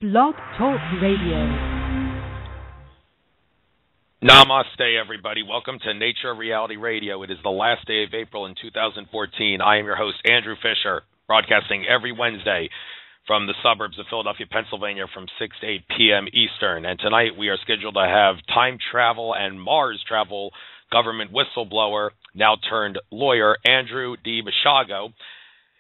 Blog Talk Radio. Namaste, everybody. Welcome to Nature Reality Radio. It is the last day of April in 2014. I am your host, Andrew Fisher, broadcasting every Wednesday from the suburbs of Philadelphia, Pennsylvania from 6 to 8 p.m. Eastern. And tonight we are scheduled to have time travel and Mars travel government whistleblower, now turned lawyer, Andrew D. Basiago.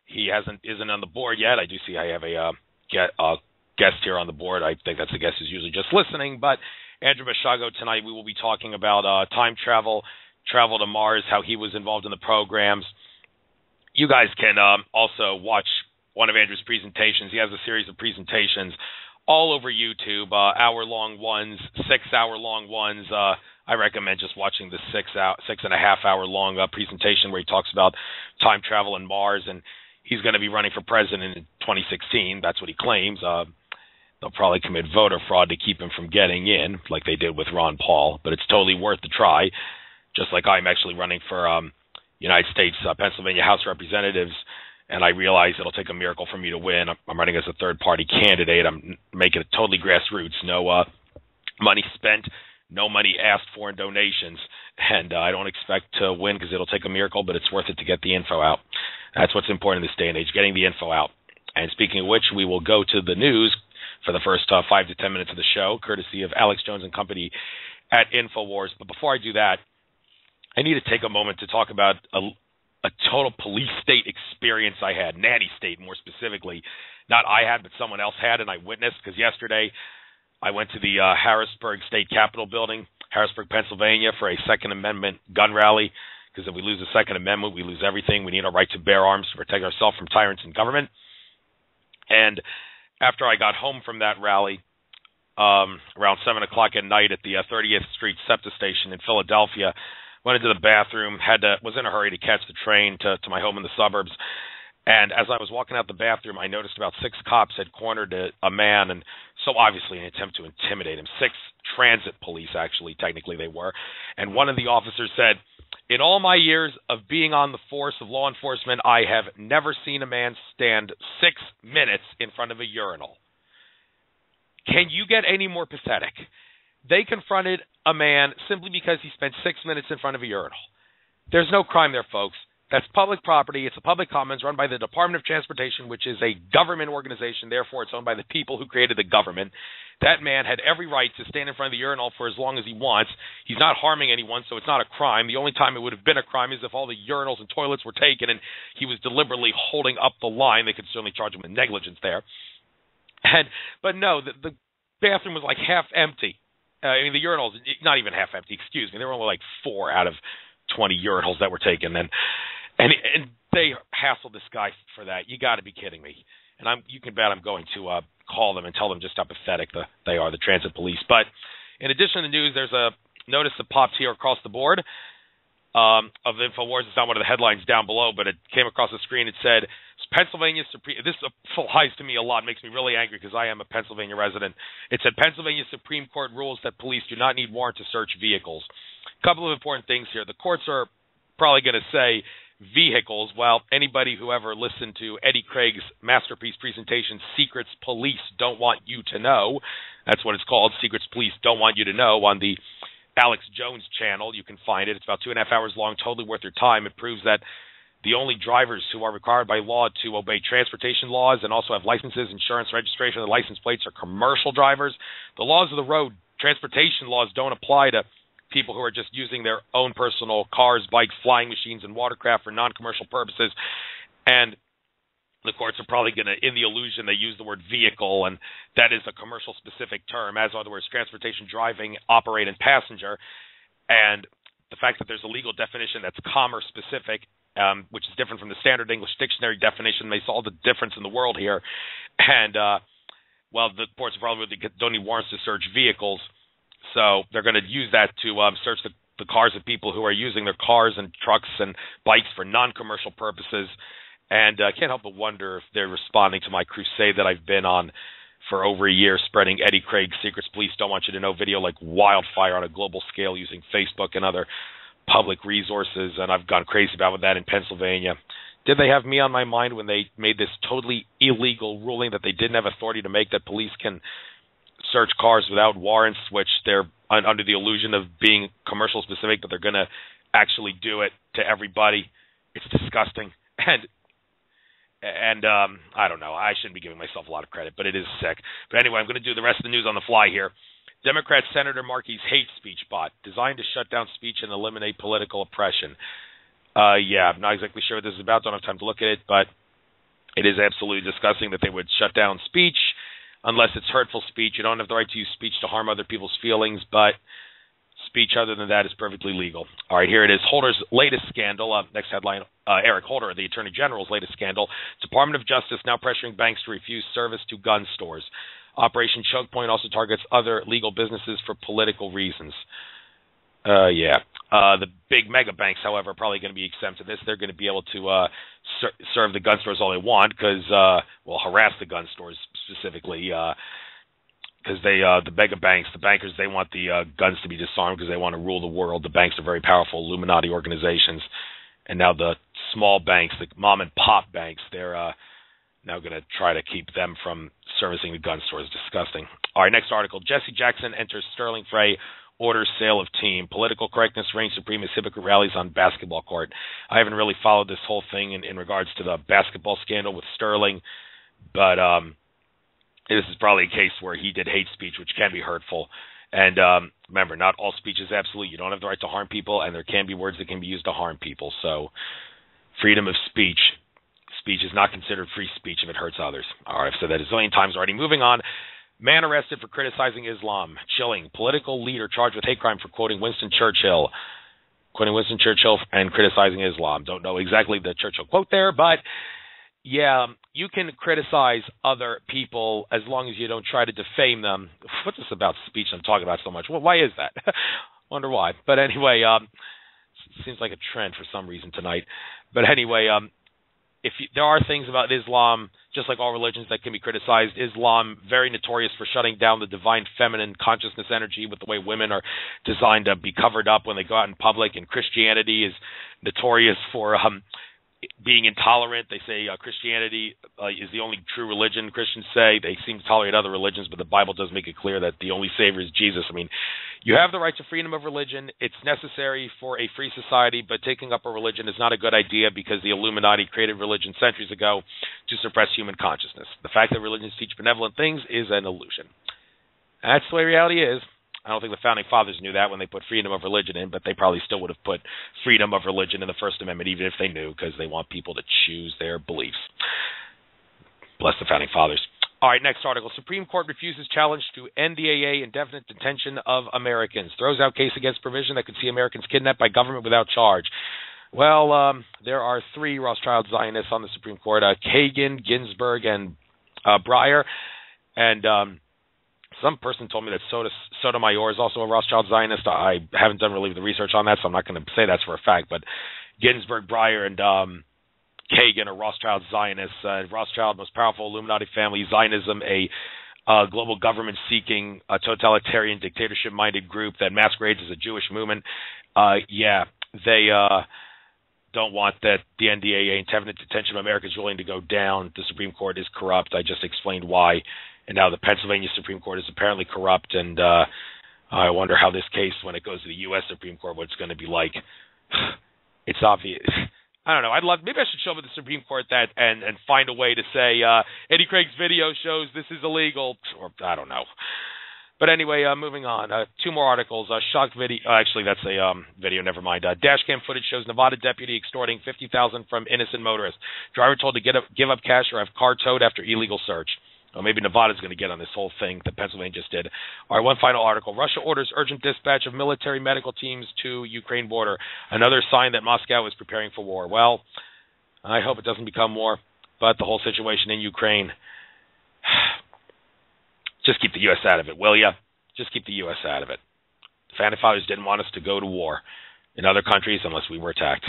He isn't on the board yet. I do see I have a guest here on the board. I think that's the guest who's usually just listening. But Andrew Basiago, tonight we will be talking about time travel to Mars, how he was involved in the programs. You guys can also watch one of Andrew's presentations. He has a series of presentations all over YouTube, hour-long ones, 6-hour-long ones. I recommend just watching the 6.5-hour-long presentation where he talks about time travel and Mars, and he's going to be running for president in 2016. That's what he claims. They'll probably commit voter fraud to keep him from getting in, like they did with Ron Paul, but it's totally worth the try, just like I'm actually running for United States Pennsylvania House Representatives, and I realize it'll take a miracle for me to win. I'm running as a third-party candidate. I'm making it totally grassroots, no money spent, no money asked for in donations, and I don't expect to win because it'll take a miracle, but it's worth it to get the info out. That's what's important in this day and age, getting the info out. And speaking of which, we will go to the news for the first 5 to 10 minutes of the show, courtesy of Alex Jones and Company at InfoWars. But before I do that, I need to take a moment to talk about a total police state experience I had, nanny state more specifically. Not I had, but someone else had, and I witnessed, because yesterday I went to the Harrisburg State Capitol building, Harrisburg, Pennsylvania, for a Second Amendment gun rally, because if we lose the Second Amendment, we lose everything. We need a right to bear arms to protect ourselves from tyrants in government. And after I got home from that rally, around 7 o'clock at night at the 30th Street SEPTA station in Philadelphia, went into the bathroom, was in a hurry to catch the train to my home in the suburbs. And as I was walking out the bathroom, I noticed about 6 cops had cornered a man, and so obviously an attempt to intimidate him. 6 transit police, actually, technically they were. And one of the officers said, "In all my years of being on the force of law enforcement, I have never seen a man stand 6 minutes in front of a urinal." Can you get any more pathetic? They confronted a man simply because he spent 6 minutes in front of a urinal. There's no crime there, folks. That's public property. It's a public commons run by the Department of Transportation, which is a government organization. Therefore, it's owned by the people who created the government. That man had every right to stand in front of the urinal for as long as he wants. He's not harming anyone, so it's not a crime. The only time it would have been a crime is if all the urinals and toilets were taken and he was deliberately holding up the line. They could certainly charge him with negligence there. But no, the bathroom was like half empty. I mean, the urinals, not even half empty, excuse me. There were only like 4 out of 20 urinals that were taken. And they hassled this guy for that. You got to be kidding me. And you can bet I'm going to call them and tell them just how pathetic they are, the transit police. But in addition to the news, there's a notice that popped here across the board of InfoWars. It's not one of the headlines down below, but it came across the screen. It said, Pennsylvania Supreme... This applies to me a lot. It makes me really angry because I am a Pennsylvania resident. It said, Pennsylvania Supreme Court rules that police do not need warrant to search vehicles. A couple of important things here. The courts are probably going to say vehicles. Well, anybody who ever listened to Eddie Craig's masterpiece presentation, Secrets Police Don't Want You to Know, that's what it's called, Secrets Police Don't Want You to Know, on the Alex Jones channel. You can find it. It's about 2.5 hours long, totally worth your time. It proves that the only drivers who are required by law to obey transportation laws and also have licenses, insurance, registration, and license plates are commercial drivers. The laws of the road, transportation laws, don't apply to people who are just using their own personal cars, bikes, flying machines, and watercraft for non-commercial purposes. And the courts are probably going to, in the illusion, they use the word vehicle, and that is a commercial-specific term, as are the words transportation, driving, operate, and passenger. And the fact that there's a legal definition that's commerce-specific, which is different from the standard English dictionary definition, makes all the difference in the world here. And, the courts probably don't need warrants to search vehicles, so they're going to use that to search the cars of people who are using their cars and trucks and bikes for non-commercial purposes. And I can't help but wonder if they're responding to my crusade that I've been on for over a year, spreading Eddie Craig's Secrets Police Don't Want You to Know video like wildfire on a global scale using Facebook and other public resources. And I've gone crazy about that in Pennsylvania, Did they have me on my mind when they made this totally illegal ruling that they didn't have authority to make, that police can search cars without warrants, which they're under the illusion of being commercial specific, but they're going to actually do it to everybody? It's disgusting. And I don't know. I shouldn't be giving myself a lot of credit, but it is sick. But anyway, I'm going to do the rest of the news on the fly here. Democrat Senator Markey's hate speech bot designed to shut down speech and eliminate political oppression. Yeah, I'm not exactly sure what this is about. Don't have time to look at it, but it is absolutely disgusting that they would shut down speech unless it's hurtful speech. You don't have the right to use speech to harm other people's feelings, but speech other than that is perfectly legal. All right, here it is. Holder's latest scandal. Next headline, Eric Holder, the Attorney General's latest scandal. Department of Justice now pressuring banks to refuse service to gun stores. Operation Choke Point also targets other legal businesses for political reasons. The big mega banks, however, are probably going to be exempt to this. They're going to be able to serve the gun stores all they want because, harass the gun stores specifically because the mega banks, the bankers, they want the guns to be disarmed because they want to rule the world. The banks are very powerful Illuminati organizations. And now the small banks, the mom and pop banks, they're now going to try to keep them from servicing the gun stores. Disgusting. All right, next article. Jesse Jackson enters Sterling Fray, orders sale of team. Political correctness reigns supreme as hypocrite rallies on basketball court. I haven't really followed this whole thing in regards to the basketball scandal with Sterling, but this is probably a case where he did hate speech, which can be hurtful. And remember, not all speech is absolute. You don't have the right to harm people, and there can be words that can be used to harm people. So freedom of speech. Speech is not considered free speech if it hurts others. All right, I've said that a zillion times already. Moving on. Man arrested for criticizing Islam. Chilling. Political leader charged with hate crime for quoting Winston Churchill. Quoting Winston Churchill and criticizing Islam. Don't know exactly the Churchill quote there, but yeah, you can criticize other people as long as you don't try to defame them. What's this about speech I'm talking about so much? Well, why is that? Wonder why. But anyway, seems like a trend for some reason tonight. But anyway, there are things about Islam, just like all religions, that can be criticized. Islam, very notorious for shutting down the divine feminine consciousness energy with the way women are designed to be covered up when they go out in public. And Christianity is notorious for being intolerant. They say Christianity is the only true religion. Christians say they seem to tolerate other religions, but the Bible does make it clear that the only Savior is Jesus. I mean, you have the right to freedom of religion. It's necessary for a free society, but taking up a religion is not a good idea because the Illuminati created religion centuries ago to suppress human consciousness. The fact that religions teach benevolent things is an illusion. That's the way reality is. I don't think the Founding Fathers knew that when they put freedom of religion in, but they probably still would have put freedom of religion in the First Amendment, even if they knew, because they want people to choose their beliefs. Bless the Founding Fathers. All right, next article. Supreme Court refuses challenge to NDAA indefinite detention of Americans. Throws out case against provision that could see Americans kidnapped by government without charge. Well, there are three Rothschild Zionists on the Supreme Court, Kagan, Ginsburg, and Breyer. And some person told me that Sotomayor is also a Rothschild Zionist. I haven't done really the research on that, so I'm not going to say that's for a fact. But Ginsburg, Breyer, and Kagan are Rothschild Zionists. Rothschild, most powerful Illuminati family. Zionism, a global government-seeking, totalitarian, dictatorship-minded group that masquerades as a Jewish movement. They don't want that the NDAA, indefinite detention of Americans, ruling to go down. The Supreme Court is corrupt. I just explained why. And now the Pennsylvania Supreme Court is apparently corrupt, and I wonder how this case, when it goes to the U.S. Supreme Court, what it's going to be like. It's obvious. I don't know. Maybe I should show up at the Supreme Court that and find a way to say Eddie Craig's video shows this is illegal, or I don't know. But anyway, moving on. Two more articles. Shock video. Actually, that's a video. Never mind. Dash cam footage shows Nevada deputy extorting $50,000 from innocent motorist. Driver told to give up cash or have car towed after illegal search. Well, maybe Nevada's going to get on this whole thing that Pennsylvania just did. All right, one final article. Russia orders urgent dispatch of military medical teams to Ukraine border. Another sign that Moscow is preparing for war. Well, I hope it doesn't become war, but the whole situation in Ukraine, just keep the U.S. out of it, will ya? Just keep the U.S. out of it. The Founding Fathers didn't want us to go to war in other countries unless we were attacked.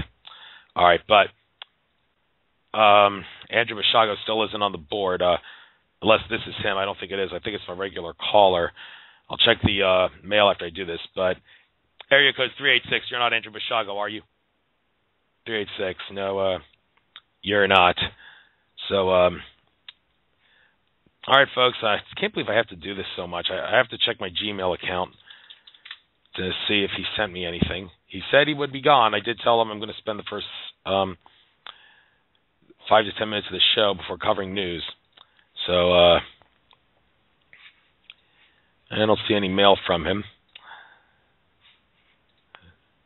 All right, but Andrew Basiago still isn't on the board. Unless this is him. I don't think it is. I think it's my regular caller. I'll check the mail after I do this. But area code 386. You're not Andrew Basiago, are you? 386. No. you're not. So, all right, folks, I can't believe I have to do this so much. I have to check my Gmail account to see if he sent me anything. He said he would be gone. I did tell him I'm going to spend the first 5 to 10 minutes of the show before covering news. So, I don't see any mail from him.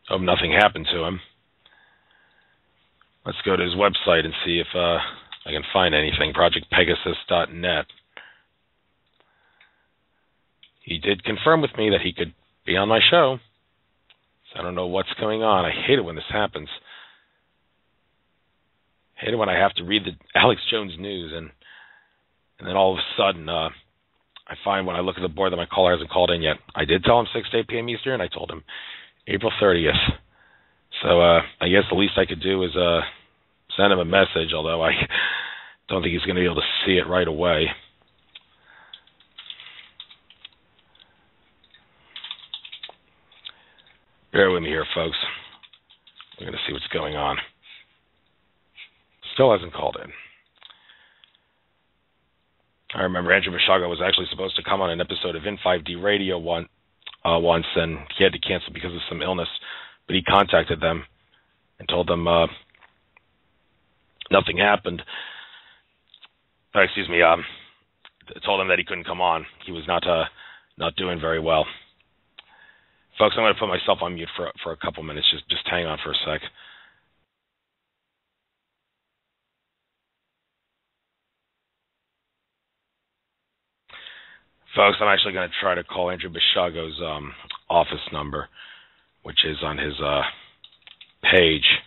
Hope nothing happened to him. Let's go to his website and see if I can find anything, projectpegasus.net. He did confirm with me that he could be on my show. So I don't know what's going on. I hate it when this happens. I hate it when I have to read the Alex Jones news and then all of a sudden I find when I look at the board that my caller hasn't called in yet. I did tell him 6 to 8 p.m. Eastern. I told him April 30th. So I guess the least I could do is send him a message, although I don't think he's going to be able to see it right away. Bear with me here, folks. We're going to see what's going on. Still hasn't called in. I remember Andrew Basiago was actually supposed to come on an episode of In5D Radio once, and he had to cancel because of some illness. But he contacted them and told them nothing happened. Told him that he couldn't come on. He was not doing very well. Folks, I'm going to put myself on mute for a couple minutes. Just hang on for a sec. Folks, I'm actually going to try to call Andrew Basiago's office number, which is on his page.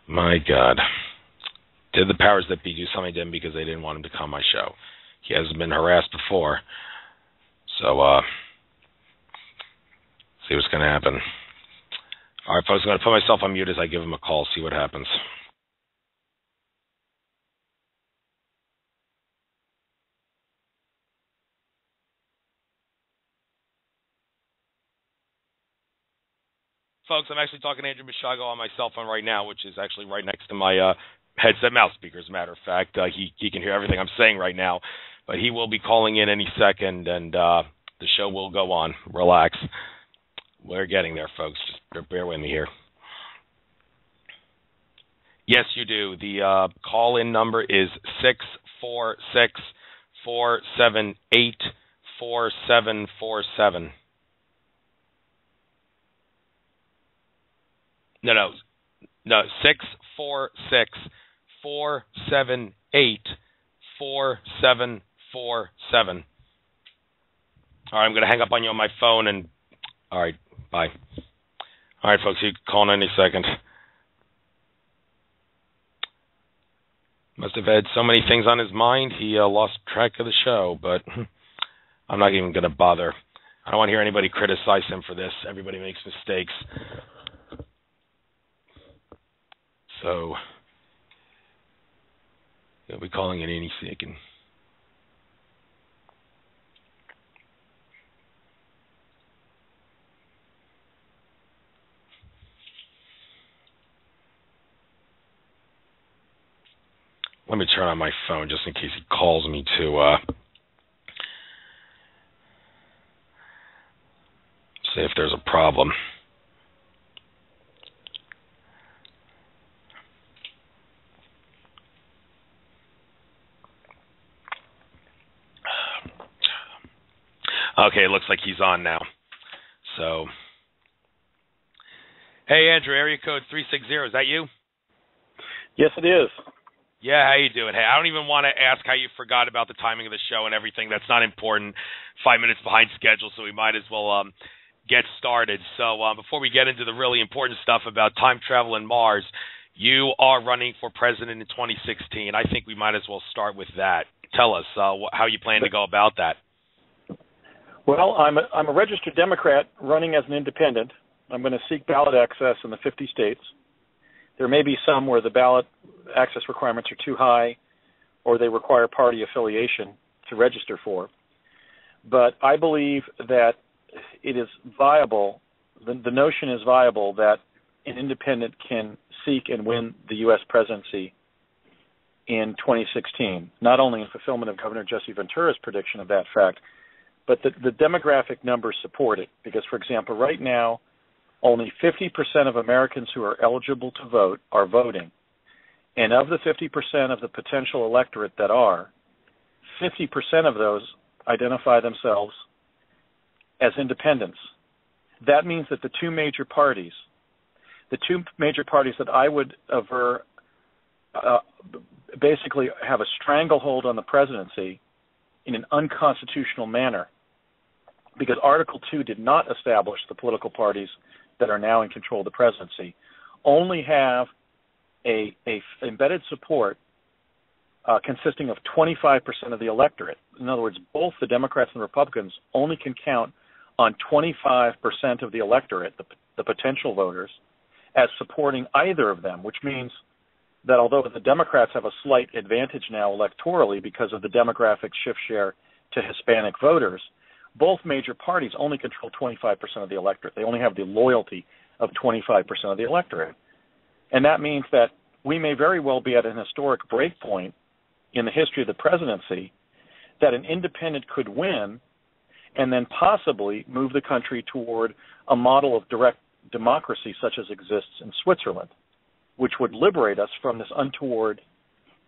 My God. Did the powers that be do something to him because they didn't want him to come on my show? He hasn't been harassed before. So, see what's going to happen. All right, folks, I'm going to put myself on mute as I give him a call, see what happens. Folks, I'm actually talking to Andrew Basiago on my cell phone right now, which is actually right next to my headset mouse speaker, as a matter of fact. He can hear everything I'm saying right now, but he will be calling in any second, and the show will go on. Relax. We're getting there, folks. Just bear with me here. Yes, you do. The call-in number is 646-478-4747. No, 646-478-4747. All right, I'm going to hang up on you on my phone, and all right, bye. All right, folks, you can call in any second. Must have had so many things on his mind, he lost track of the show, but I'm not even going to bother. I don't want to hear anybody criticize him for this. Everybody makes mistakes. So, he'll be calling in any second. Let me turn on my phone just in case he calls me to see if there's a problem. Okay, it looks like he's on now. So, hey, Andrew, area code 360, is that you? Yes, it is. Yeah, how you doing? Hey, I don't even want to ask how you forgot about the timing of the show and everything. That's not important. 5 minutes behind schedule, so we might as well get started. So before we get into the really important stuff about time travel and Mars, you are running for president in 2016. I think we might as well start with that. Tell us how you plan to go about that. Well, I'm a registered Democrat running as an independent. I'm going to seek ballot access in the 50 states. There may be some where the ballot access requirements are too high or they require party affiliation to register for. But I believe that it is viable the notion is viable that an independent can seek and win the U.S. presidency in 2016, not only in fulfillment of Governor Jesse Ventura's prediction of that fact, but the demographic numbers support it. Because, for example, right now, only 50% of Americans who are eligible to vote are voting. And of the 50% of the potential electorate that are, 50% of those identify themselves as independents. That means that the two major parties that I would aver basically have a stranglehold on the presidency in an unconstitutional manner, because Article 2 did not establish the political parties that are now in control of the presidency, only have a embedded support consisting of 25% of the electorate. In other words, both the Democrats and Republicans only can count on 25% of the electorate, the potential voters, as supporting either of them, which means that although the Democrats have a slight advantage now electorally because of the demographic shift share to Hispanic voters, both major parties only control 25% of the electorate. They only have the loyalty of 25% of the electorate. And that means that we may very well be at an historic break point in the history of the presidency, that an independent could win and then possibly move the country toward a model of direct democracy such as exists in Switzerland, which would liberate us from this untoward,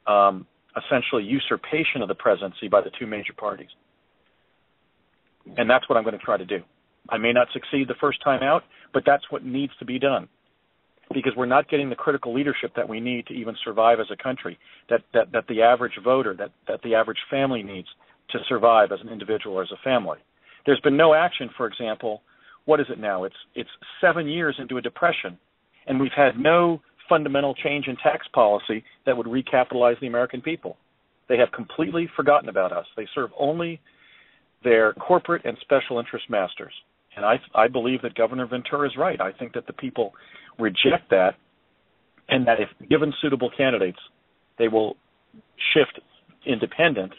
essentially usurpation of the presidency by the two major parties. And that's what I'm going to try to do. I may not succeed the first time out, but that's what needs to be done, because we're not getting the critical leadership that we need to even survive as a country, that the average voter, that the average family needs to survive as an individual or as a family. There's been no action, for example. What is it now? It's 7 years into a depression, and we've had no fundamental change in tax policy that would recapitalize the American people. They have completely forgotten about us. They serve only their corporate and special interest masters. And I believe that Governor Ventura is right. I think that the people reject that, and that if given suitable candidates, they will shift independent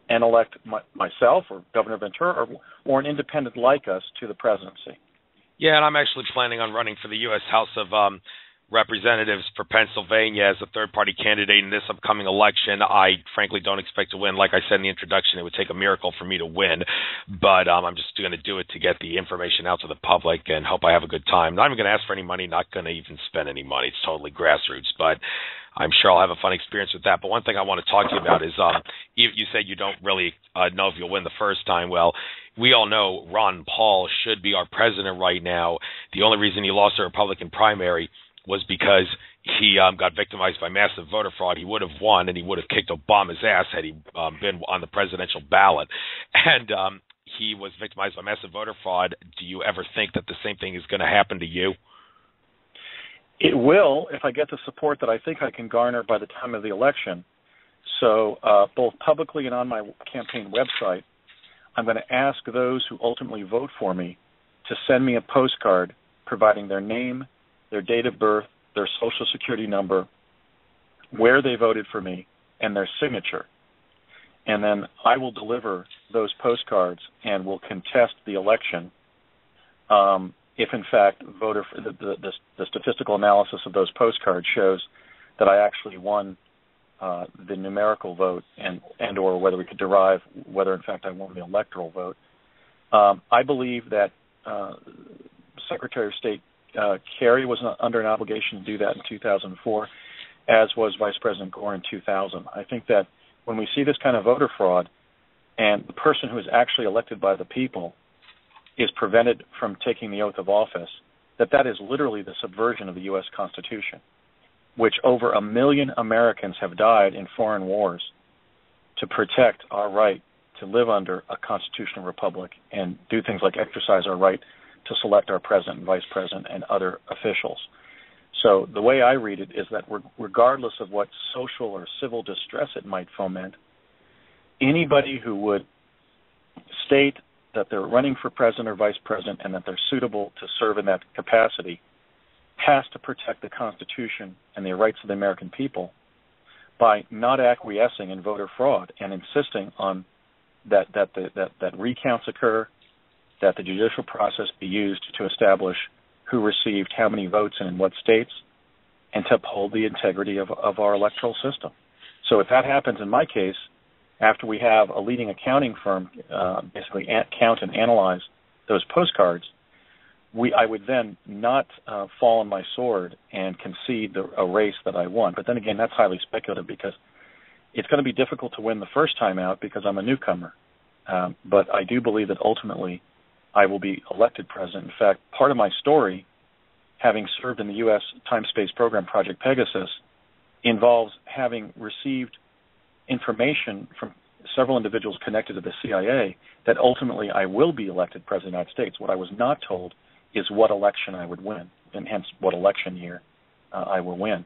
and elect myself or Governor Ventura or an independent like us to the presidency. Yeah, and I'm actually planning on running for the U.S. House of Representatives for Pennsylvania as a third-party candidate in this upcoming election. I frankly don't expect to win. Like I said in the introduction, it would take a miracle for me to win, but I'm just going to do it to get the information out to the public and hope I have a good time. Not even going to ask for any money, not going to even spend any money. It's totally grassroots, but I'm sure I'll have a fun experience with that. But one thing I want to talk to you about is you said you don't really know if you'll win the first time. Well, we all know Ron Paul should be our president right now. The only reason he lost the Republican primary was because he got victimized by massive voter fraud. He would have won, and he would have kicked Obama's ass had he been on the presidential ballot. And he was victimized by massive voter fraud. Do you ever think that the same thing is going to happen to you? It will, if I get the support that I think I can garner by the time of the election. So both publicly and on my campaign website, I'm going to ask those who ultimately vote for me to send me a postcard providing their name, their date of birth, their social security number, where they voted for me, and their signature. And then I will deliver those postcards and will contest the election if, in fact, the statistical analysis of those postcards shows that I actually won the numerical vote and or whether we could derive whether, in fact, I won the electoral vote. I believe that Secretary of State Kerry was under an obligation to do that in 2004, as was Vice President Gore in 2000. I think that when we see this kind of voter fraud and the person who is actually elected by the people is prevented from taking the oath of office, that is literally the subversion of the U.S. Constitution, which over 1 million Americans have died in foreign wars to protect our right to live under a constitutional republic and do things like exercise our right to select our president and vice president and other officials. So the way I read it is that regardless of what social or civil distress it might foment, anybody who would state that they're running for president or vice president and that they're suitable to serve in that capacity has to protect the Constitution and the rights of the American people by not acquiescing in voter fraud and insisting on that recounts occur that the judicial process be used to establish who received how many votes and in what states, and to uphold the integrity of our electoral system. So if that happens in my case, after we have a leading accounting firm basically count and analyze those postcards, I would then not fall on my sword and concede a race that I won. But then again, that's highly speculative because it's going to be difficult to win the first time out because I'm a newcomer. But I do believe that ultimately I will be elected president. In fact, part of my story, having served in the U.S. time-space program Project Pegasus, involves having received information from several individuals connected to the CIA that ultimately I will be elected president of the United States. What I was not told is what election I would win, and hence what election year I will win.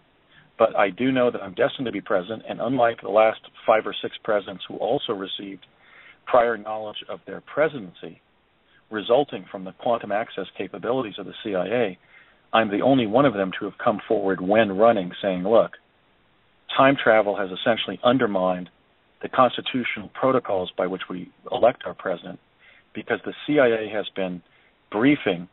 But I do know that I'm destined to be president, and unlike the last 5 or 6 presidents who also received prior knowledge of their presidency resulting from the quantum access capabilities of the CIA, I'm the only one of them to have come forward when running saying, look, time travel has essentially undermined the constitutional protocols by which we elect our president because the CIA has been briefing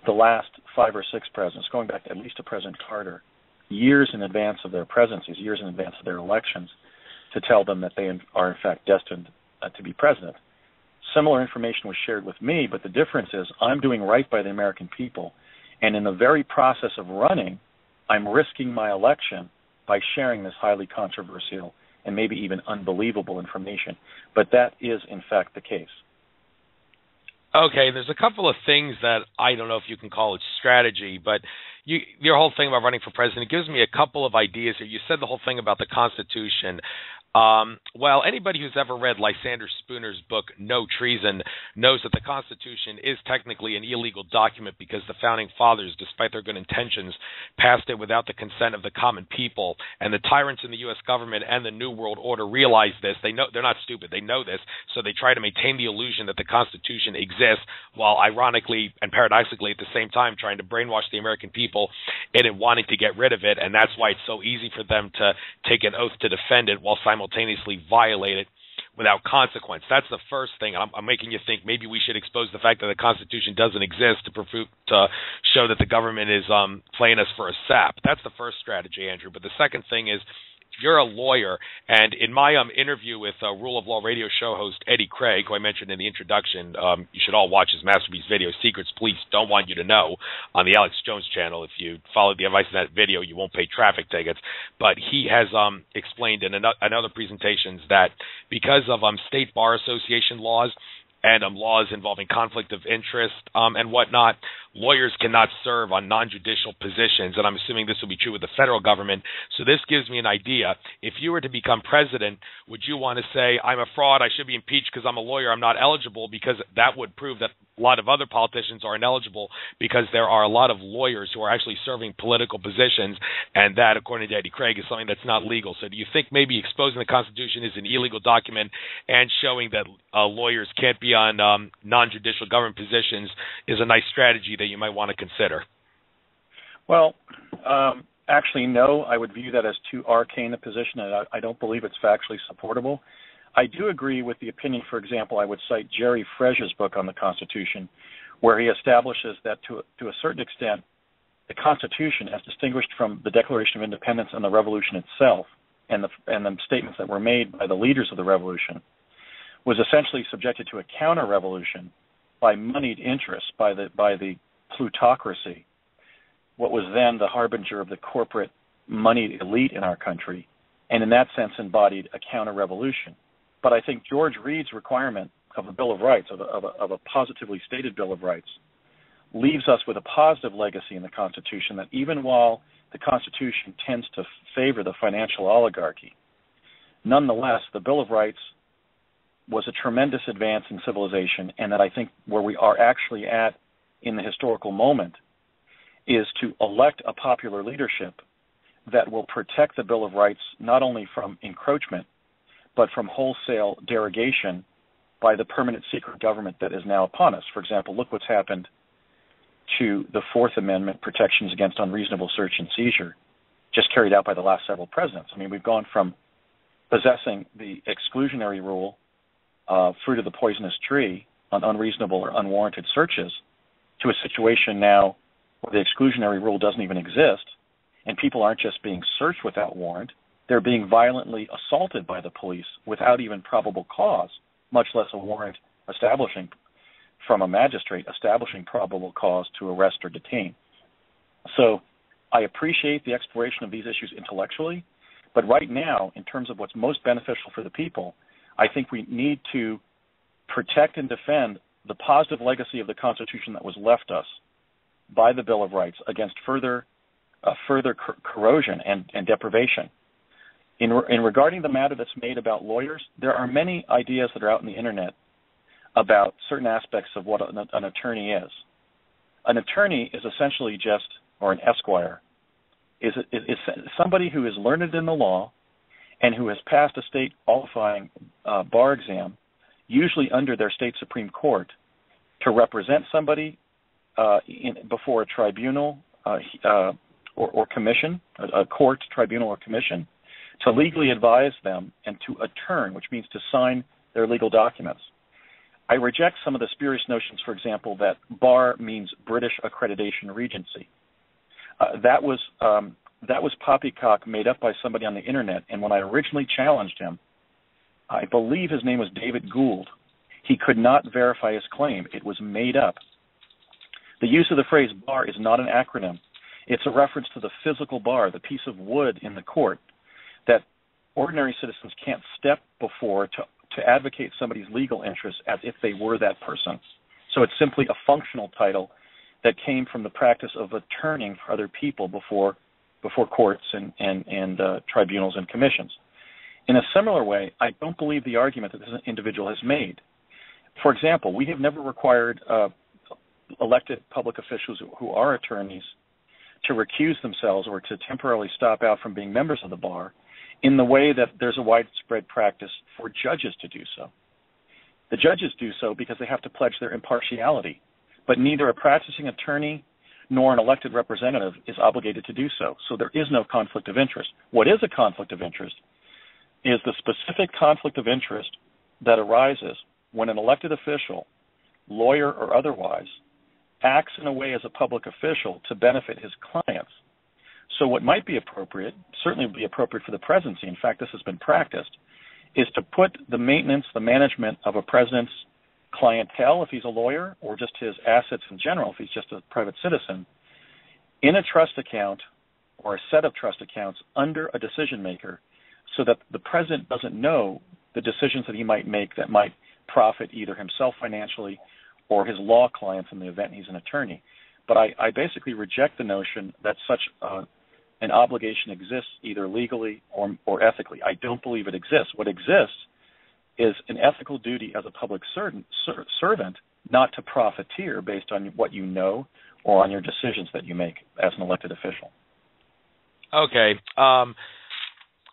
the last 5 or 6 presidents, going back at least to President Carter, years in advance of their presidencies, years in advance of their elections, to tell them that they are in fact destined to be president. Similar information was shared with me, but the difference is I'm doing right by the American people, and in the very process of running, I'm risking my election by sharing this highly controversial and maybe even unbelievable information. But that is, in fact, the case. Okay, there's a couple of things that I don't know if you can call it strategy, but your whole thing about running for president gives me a couple of ideas here. You said the whole thing about the Constitution. Well, anybody who's ever read Lysander Spooner's book, No Treason, knows that the Constitution is technically an illegal document because the Founding Fathers, despite their good intentions, passed it without the consent of the common people. And the tyrants in the U.S. government and the New World Order realize this. They know they're not stupid. They know this, so they try to maintain the illusion that the Constitution exists while ironically and paradoxically at the same time trying to brainwash the American people into wanting to get rid of it. And that's why it's so easy for them to take an oath to defend it while simultaneously violate it without consequence. That's the first thing. I'm making you think maybe we should expose the fact that the Constitution doesn't exist to show that the government is playing us for a sap. That's the first strategy, Andrew. But the second thing is, if you're a lawyer, and in my interview with Rule of Law radio show host Eddie Craig, who I mentioned in the introduction, you should all watch his masterpiece video, Secrets Police Don't Want You to Know, on the Alex Jones channel. If you follow the advice in that video, you won't pay traffic tickets. But he has explained in other presentations that because of state bar association laws and laws involving conflict of interest and whatnot, lawyers cannot serve on non-judicial positions, and I'm assuming this will be true with the federal government. So this gives me an idea. If you were to become president, would you want to say, I'm a fraud, I should be impeached because I'm a lawyer, I'm not eligible, because that would prove that a lot of other politicians are ineligible because there are a lot of lawyers who are actually serving political positions, and that, according to Eddie Craig, is something that's not legal. So do you think maybe exposing the Constitution is an illegal document and showing that lawyers can't be on non-judicial government positions is a nice strategy that you might want to consider? Well, actually, no. I would view that as too arcane a position, and I don't believe it's factually supportable. I do agree with the opinion, for example, I would cite Jerry Frez's book on the Constitution, where he establishes that to a certain extent, the Constitution, as distinguished from the Declaration of Independence and the Revolution itself, and the statements that were made by the leaders of the Revolution, was essentially subjected to a counter-revolution by moneyed interests, by the plutocracy, what was then the harbinger of the corporate moneyed elite in our country, and in that sense embodied a counter-revolution. But I think George Reed's requirement of a Bill of Rights, of a positively stated Bill of Rights, leaves us with a positive legacy in the Constitution that even while the Constitution tends to favor the financial oligarchy, nonetheless, the Bill of Rights was a tremendous advance in civilization, and that I think where we are actually at in the historical moment is to elect a popular leadership that will protect the Bill of Rights not only from encroachment, but from wholesale derogation by the permanent secret government that is now upon us. For example, look what's happened to the Fourth Amendment protections against unreasonable search and seizure, just carried out by the last several presidents. I mean, we've gone from possessing the exclusionary rule, fruit of the poisonous tree, on unreasonable or unwarranted searches to a situation now where the exclusionary rule doesn't even exist, and people aren't just being searched without warrant, they're being violently assaulted by the police without even probable cause, much less a warrant establishing from a magistrate establishing probable cause to arrest or detain. So I appreciate the exploration of these issues intellectually, but right now, in terms of what's most beneficial for the people, I think we need to protect and defend the positive legacy of the Constitution that was left us by the Bill of Rights against further corrosion and deprivation. In regarding the matter that's made about lawyers, there are many ideas that are out on the internet about certain aspects of what an attorney is. An attorney is essentially just, or an esquire, is somebody who is learned in the law and who has passed a state qualifying bar exam, usually under their state Supreme Court, to represent somebody before a tribunal or commission, a court, tribunal, or commission, to legally advise them, and to attorn, which means to sign their legal documents. I reject some of the spurious notions, for example, that bar means British Accreditation Regency. That was poppycock made up by somebody on the internet, and when I originally challenged him, I believe his name was David Gould, he could not verify his claim. It was made up. The use of the phrase bar is not an acronym. It's a reference to the physical bar, the piece of wood in the court, that ordinary citizens can't step before to advocate somebody's legal interests as if they were that person. So it's simply a functional title that came from the practice of attorneying for other people before courts and tribunals and commissions. In a similar way, I don't believe the argument that this individual has made. For example, we have never required elected public officials who are attorneys to recuse themselves or to temporarily stop out from being members of the bar in the way that there's a widespread practice for judges to do so. The judges do so because they have to pledge their impartiality, but neither a practicing attorney nor an elected representative is obligated to do so. So there is no conflict of interest. What is a conflict of interest is the specific conflict of interest that arises when an elected official, lawyer or otherwise, acts in a way as a public official to benefit his clients. So what might be appropriate, certainly would be appropriate for the presidency, in fact this has been practiced, is to put the maintenance, the management of a president's clientele, if he's a lawyer, or just his assets in general, if he's just a private citizen, in a trust account or a set of trust accounts under a decision maker, so that the president doesn't know the decisions that he might make that might profit either himself financially or his law clients in the event he's an attorney. But I basically reject the notion that such an obligation exists either legally or ethically. I don't believe it exists. What exists is an ethical duty as a public servant not to profiteer based on what you know or on your decisions that you make as an elected official. Okay.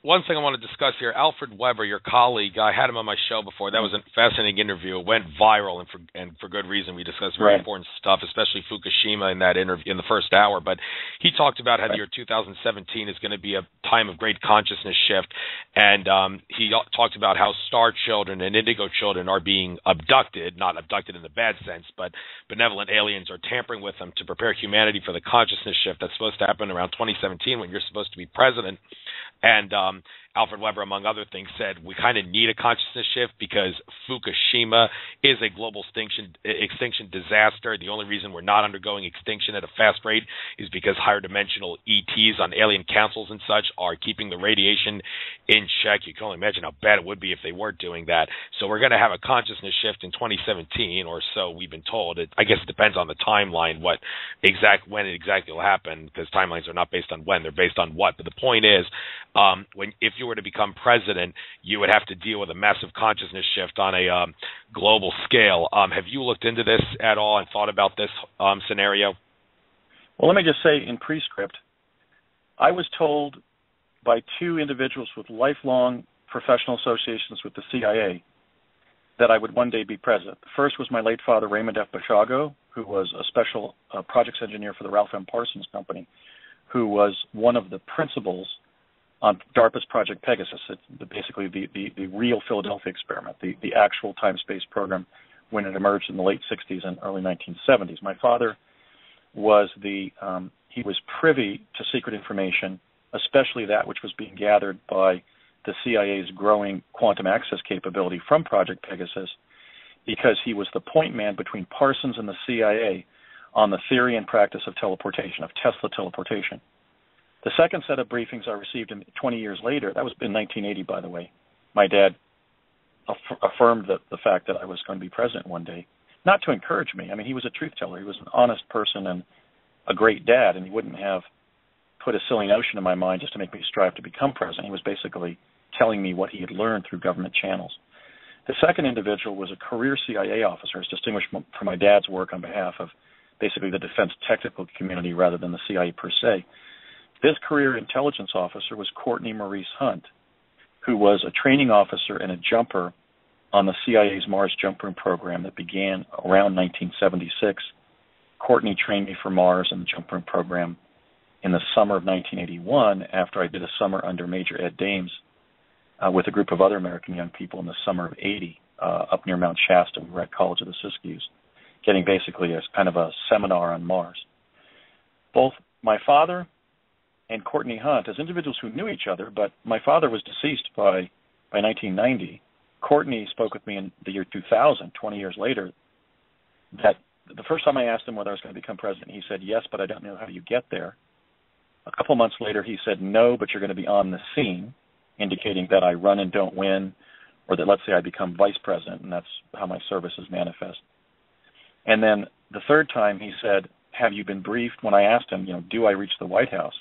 One thing I want to discuss here, Alfred Weber, your colleague, I had him on my show before. That was a fascinating interview. It went viral, and for good reason. We discussed very important stuff, especially Fukushima in that interview in the first hour. But he talked about how the year 2017 is going to be a time of great consciousness shift, and he talked about how star children and indigo children are being abducted, not abducted in the bad sense, but benevolent aliens are tampering with them to prepare humanity for the consciousness shift that's supposed to happen around 2017 when you're supposed to be president. And Alfred Weber, among other things, said we kind of need a consciousness shift because Fukushima is a global extinction disaster. The only reason we're not undergoing extinction at a fast rate is because higher dimensional ETs on alien councils and such are keeping the radiation in check. You can only imagine how bad it would be if they weren't doing that. So we're going to have a consciousness shift in 2017 or so, we've been told. I guess it depends on the timeline, when it exactly will happen, because timelines are not based on when, they're based on what. But the point is, if you were to become president, you would have to deal with a massive consciousness shift on a global scale. Have you looked into this at all and thought about this scenario? Well, let me just say in prescript, I was told by two individuals with lifelong professional associations with the CIA that I would one day be president. The first was my late father, Raymond F. Basiago, who was a special projects engineer for the Ralph M. Parsons Company, who was one of the principals on DARPA's Project Pegasus. It's basically the real Philadelphia experiment, the actual time-space program when it emerged in the late 60s and early 1970s. My father was he was privy to secret information, especially that which was being gathered by the CIA's growing quantum access capability from Project Pegasus, because he was the point man between Parsons and the CIA on the theory and practice of teleportation, of Tesla teleportation. The second set of briefings I received 20 years later, that was in 1980, by the way. My dad affirmed the fact that I was going to be president one day, not to encourage me. I mean, he was a truth teller. He was an honest person and a great dad, and he wouldn't have put a silly notion in my mind just to make me strive to become president. He was basically telling me what he had learned through government channels. The second individual was a career CIA officer, as distinguished from my dad's work on behalf of basically the defense technical community rather than the CIA per se. This career intelligence officer was Courtney Maurice Hunt, who was a training officer and a jumper on the CIA's Mars jump room program that began around 1976. Courtney trained me for Mars and the jump room program in the summer of 1981 after I did a summer under Major Ed Dames with a group of other American young people in the summer of 80 up near Mount Shasta. We were at College of the Siskiyous, getting basically a kind of a seminar on Mars. Both my father and Courtney Hunt, as individuals who knew each other, but my father was deceased by 1990. Courtney spoke with me in the year 2000, 20 years later, that the first time I asked him whether I was going to become president, he said, yes, but I don't know how you get there. A couple months later, he said, no, but you're going to be on the scene, indicating that I run and don't win, or that, let's say, I become vice president, and that's how my services manifest. And then the third time, he said, have you been briefed? When I asked him, do I reach the White House?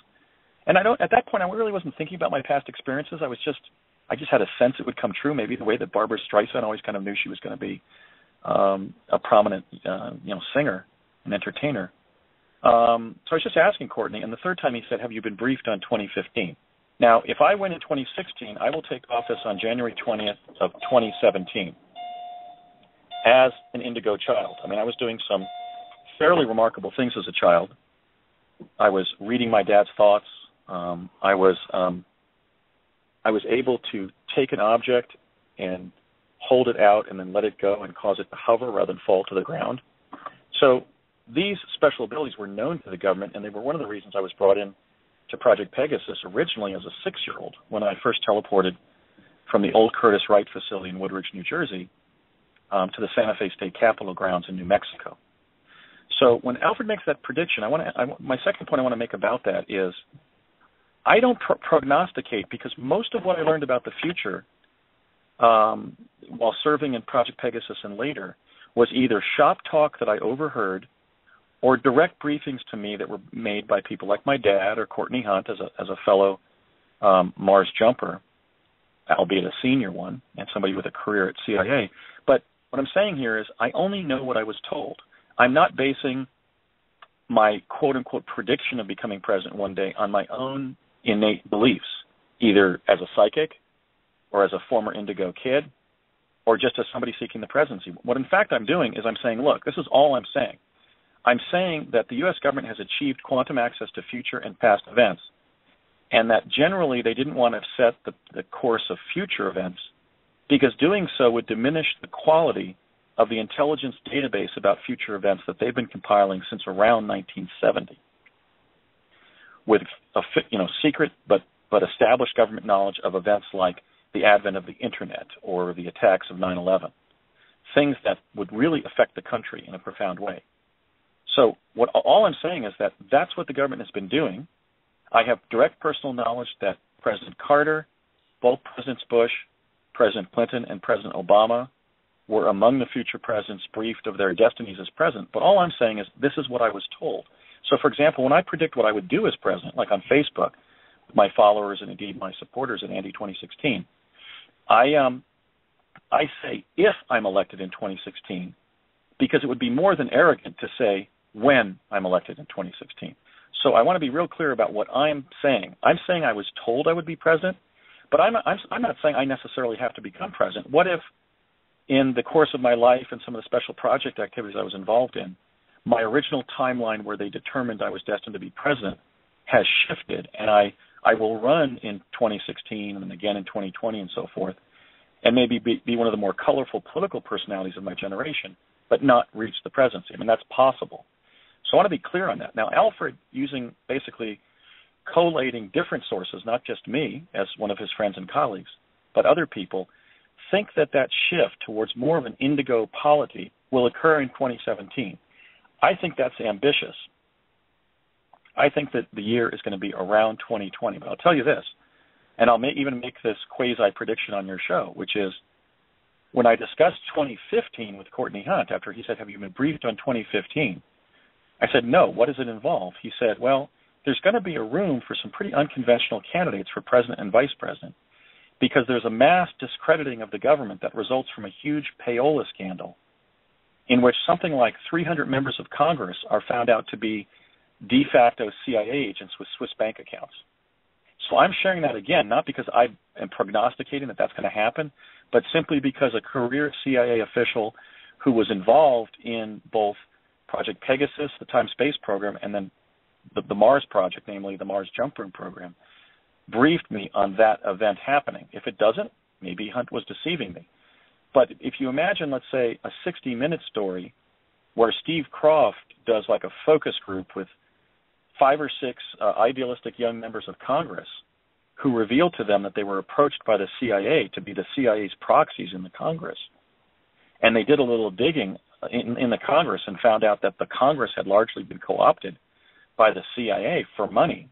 And at that point, I really wasn't thinking about my past experiences. I just had a sense it would come true, maybe the way that Barbra Streisand always kind of knew she was going to be a prominent, singer and entertainer. So I was just asking Courtney, and the third time he said, have you been briefed on 2015? Now, if I win in 2016, I will take office on January 20th of 2017 as an indigo child. I mean, I was doing some fairly remarkable things as a child. I was reading my dad's thoughts. I was able to take an object and hold it out and then let it go and cause it to hover rather than fall to the ground. So these special abilities were known to the government, and they were one of the reasons I was brought in to Project Pegasus originally as a 6-year-old when I first teleported from the old Curtis Wright facility in Woodridge, New Jersey, to the Santa Fe State Capitol grounds in New Mexico. So when Alfred makes that prediction, my second point I want to make about that is I don't prognosticate, because most of what I learned about the future while serving in Project Pegasus and later was either shop talk that I overheard or direct briefings to me that were made by people like my dad or Courtney Hunt as a fellow Mars jumper, albeit a senior one, and somebody with a career at CIA. But what I'm saying here is I only know what I was told. I'm not basing my quote-unquote prediction of becoming president one day on my own innate beliefs, either as a psychic or as a former indigo kid or just as somebody seeking the presidency. What, in fact, I'm doing is I'm saying, look, this is all I'm saying. I'm saying that the U.S. government has achieved quantum access to future and past events, and that generally they didn't want to set the course of future events because doing so would diminish the quality of the intelligence database about future events that they've been compiling since around 1970, with secret but established government knowledge of events like the advent of the Internet or the attacks of 9/11, things that would really affect the country in a profound way. So all I'm saying is that that's what the government has been doing. I have direct personal knowledge that President Carter, both Presidents Bush, President Clinton, and President Obama were among the future presidents briefed of their destinies as president. But all I'm saying is this is what I was told. So, for example, when I predict what I would do as president, like on Facebook, my followers and indeed my supporters at Andy 2016, I say if I'm elected in 2016, because it would be more than arrogant to say when I'm elected in 2016. So I want to be real clear about what I'm saying. I'm saying I was told I would be president, but I'm not saying I necessarily have to become president. What if in the course of my life and some of the special project activities I was involved in, my original timeline where they determined I was destined to be president has shifted, and I will run in 2016 and again in 2020 and so forth, and maybe be one of the more colorful political personalities of my generation. but not reach the presidency. I mean, that's possible. So I want to be clear on that. Now, Alfred, using basically collating different sources, not just me as one of his friends and colleagues, but other people, think that shift towards more of an indigo polity will occur in 2017. I think that's ambitious. I think that the year is going to be around 2020. But I'll tell you this, and I'll even make this quasi-prediction on your show, which is when I discussed 2015 with Courtney Hunt, after he said, have you been briefed on 2015? I said, no, what does it involve? He said, well, there's going to be a room for some pretty unconventional candidates for president and vice president because there's a mass discrediting of the government that results from a huge payola scandal in which something like 300 members of Congress are found out to be de facto CIA agents with Swiss bank accounts. So I'm sharing that again, not because I am prognosticating that that's going to happen, but simply because a career CIA official who was involved in both Project Pegasus, the time space program, and then the Mars project, namely the Mars jump room program, briefed me on that event happening. If it doesn't, maybe Hunt was deceiving me. But if you imagine, let's say, a 60-minute story where Steve Croft does like a focus group with 5 or 6 idealistic young members of Congress who revealed to them that they were approached by the CIA to be the CIA's proxies in the Congress. And they did a little digging in the Congress and found out that the Congress had largely been co-opted by the CIA for money,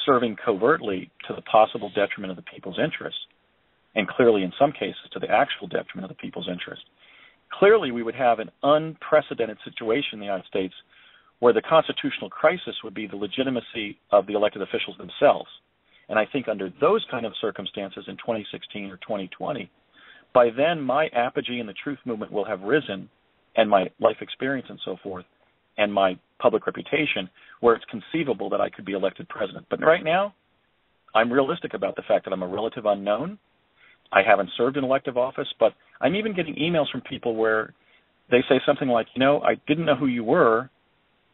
serving covertly to the possible detriment of the people's interests, and clearly in some cases to the actual detriment of the people's interest. Clearly we would have an unprecedented situation in the United States where the constitutional crisis would be the legitimacy of the elected officials themselves. And I think under those kind of circumstances in 2016 or 2020, by then my apogee in the truth movement will have risen, and my life experience and so forth, and my public reputation, where it's conceivable that I could be elected president. But right now, I'm realistic about the fact that I'm a relative unknown. I haven't served in elective office, but I'm even getting emails from people where they say something like, I didn't know who you were,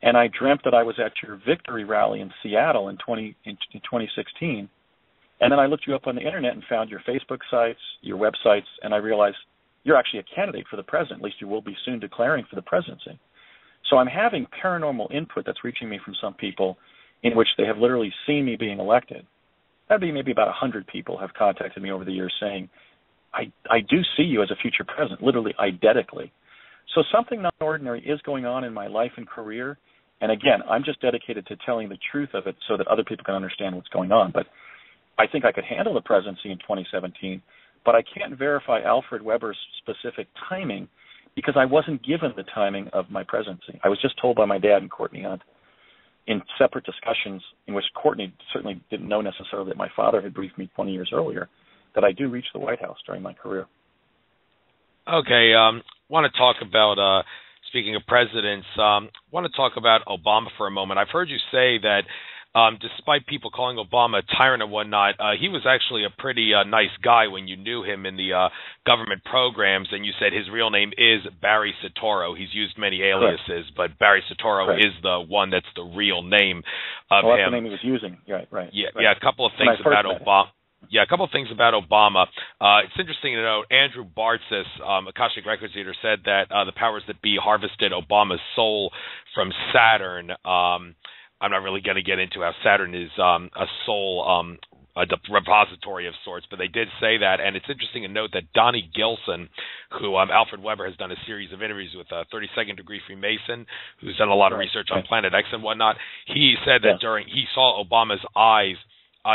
and I dreamt that I was at your victory rally in Seattle in 2016, and then I looked you up on the internet and found your Facebook sites, your websites, and I realized you're actually a candidate for the president. At least you will be soon declaring for the presidency. So I'm having paranormal input that's reaching me from some people in which they have literally seen me being elected. That'd be maybe about 100 people have contacted me over the years saying, I do see you as a future president, literally identically. So something non-ordinary is going on in my life and career. And again, I'm just dedicated to telling the truth of it so that other people can understand what's going on. But I think I could handle the presidency in 2017, but I can't verify Alfred Weber's specific timing because I wasn't given the timing of my presidency. I was just told by my dad and Courtney Hunt in separate discussions in which Courtney certainly didn't know necessarily that my father had briefed me 20 years earlier that I do reach the White House during my career. Okay, want to talk about, speaking of presidents, want to talk about Obama for a moment. I've heard you say that despite people calling Obama a tyrant and whatnot, he was actually a pretty nice guy when you knew him in the government programs, and you said his real name is Barry Soetoro. He's used many aliases, but Barry Soetoro is the one that's the real name of him. That's the name he was using. Right. Yeah, a couple of things about Obama. Yeah, a couple of things about Obama. It's interesting to note, Andrew Bartzis, Akashic Records Reader, said that the powers that be harvested Obama's soul from Saturn. I'm not really going to get into how Saturn is a soul, a repository of sorts, but they did say that. And it's interesting to note that Donnie Gilson, who Alfred Weber has done a series of interviews with, 32nd degree Freemason, who's done a lot of research on Planet X and whatnot. He said that he saw Obama's eyes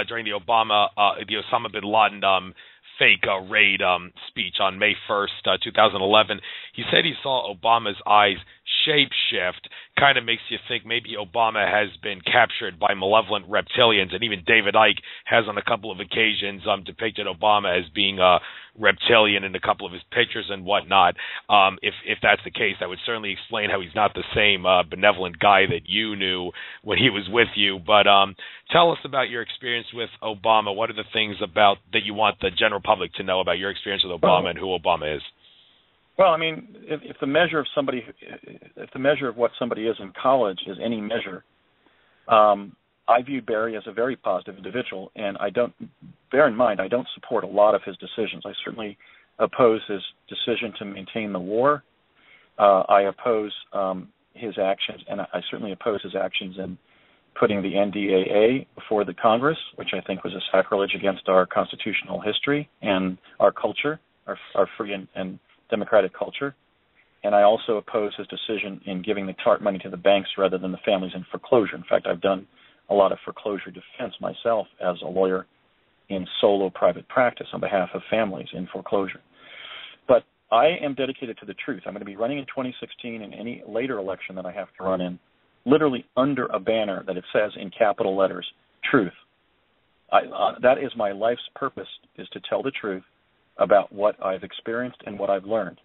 during the Osama bin Laden fake raid speech on May 1st, 2011. He said he saw Obama's eyes shape-shift. Kind of makes you think maybe Obama has been captured by malevolent reptilians, and even David Icke has on a couple of occasions depicted Obama as being a reptilian in a couple of his pictures and whatnot. If that's the case, that would certainly explain how he's not the same benevolent guy that you knew when he was with you. But tell us about your experience with Obama. What are the things about that you want the general public to know about your experience with Obama and who Obama is? Well, I mean, if the measure of what somebody is in college is any measure, I view Barry as a very positive individual, and bear in mind, I don't support a lot of his decisions. I certainly oppose his decision to maintain the war. I oppose his actions, and I certainly oppose his actions in putting the NDAA before the Congress, which I think was a sacrilege against our constitutional history and our culture, our free and democratic culture. And I also oppose his decision in giving the TARP money to the banks rather than the families in foreclosure. In fact, I've done a lot of foreclosure defense myself as a lawyer in solo private practice on behalf of families in foreclosure. But I am dedicated to the truth. I'm going to be running in 2016 and any later election that I have to run in, literally under a banner that it says in capital letters, truth. That is my life's purpose, is to tell the truth about what I've experienced and what I've learned.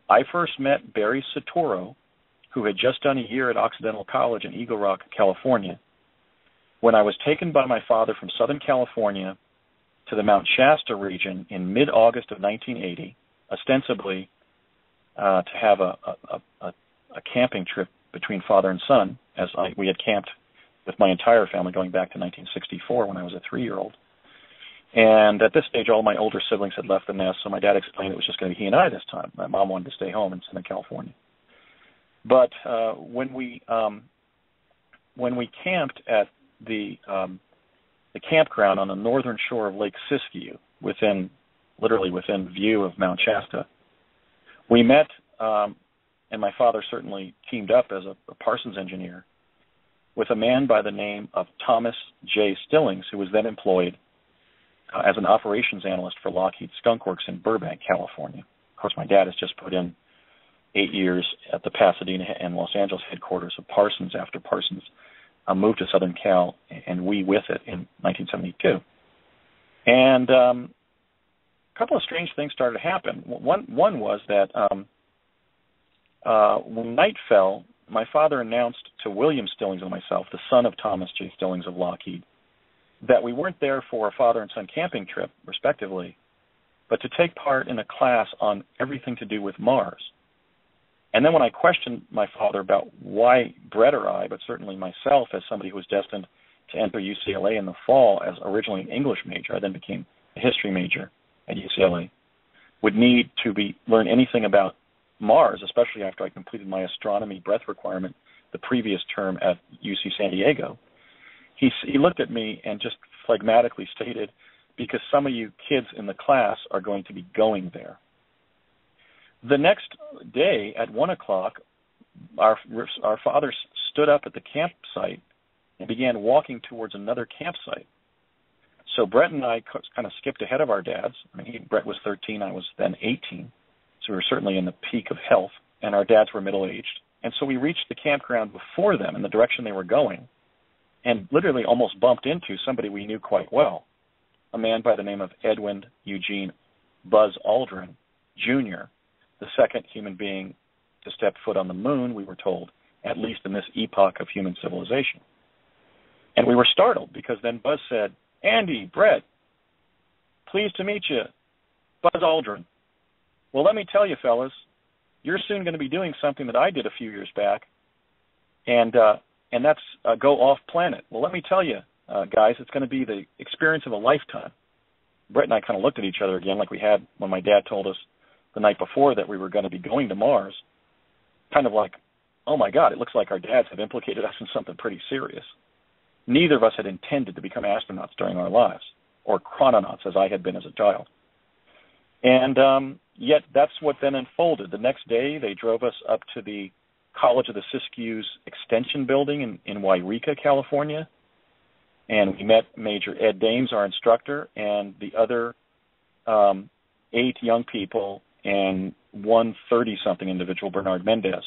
I first met Barry Soetoro, who had just done a year at Occidental College in Eagle Rock, California, when I was taken by my father from Southern California to the Mount Shasta region in mid-August of 1980, ostensibly to have a camping trip between father and son, as we had camped with my entire family going back to 1964 when I was a 3-year-old. And at this stage, all my older siblings had left the nest, so my dad explained it was just going to be he and I this time. My mom wanted to stay home in Southern California. But when we camped at the campground on the northern shore of Lake Siskiyou, literally within view of Mount Shasta, we met, and my father certainly teamed up as a Parsons engineer, with a man by the name of Thomas J. Stillings, who was then employed as an operations analyst for Lockheed Skunk Works in Burbank, California. Of course, my dad has just put in 8 years at the Pasadena and Los Angeles headquarters of Parsons after Parsons moved to Southern Cal, and we with it in 1972. And a couple of strange things started to happen. One was that when night fell, my father announced to William Stillings and myself, the son of Thomas J. Stillings of Lockheed, that we weren't there for a father and son camping trip, respectively, but to take part in a class on everything to do with Mars. And then when I questioned my father about why Brett or I, but certainly myself as somebody who was destined to enter UCLA in the fall as originally an English major, I then became a history major at UCLA, would need to learn anything about Mars, especially after I completed my astronomy breadth requirement the previous term at UC San Diego. He looked at me and just phlegmatically stated, because some of you kids in the class are going to be going there. The next day at 1 o'clock, our father stood up at the campsite and began walking towards another campsite. So Brett and I kind of skipped ahead of our dads. Brett was 13, I was then 18, so we were certainly in the peak of health, and our dads were middle-aged. And so we reached the campground before them in the direction they were going, and literally almost bumped into somebody we knew quite well, a man by the name of Edwin Eugene Buzz Aldrin, Jr., the second human being to step foot on the moon, we were told, at least in this epoch of human civilization. And we were startled because then Buzz said, "Andy, Brett, pleased to meet you, Buzz Aldrin. Well, let me tell you, fellas, you're soon going to be doing something that I did a few years back, and that's go off planet. Well, let me tell you, guys, it's going to be the experience of a lifetime." Brett and I kind of looked at each other again like we had when my dad told us the night before that we were going to be going to Mars, kind of like, oh my God, it looks like our dads have implicated us in something pretty serious. Neither of us had intended to become astronauts during our lives, or chrononauts as I had been as a child. And yet that's what then unfolded. The next day they drove us up to the College of the Siskiyou's Extension Building in Wairika, California, and we met Major Ed Dames, our instructor, and the other 8 young people and one 30-something individual, Bernard Mendez,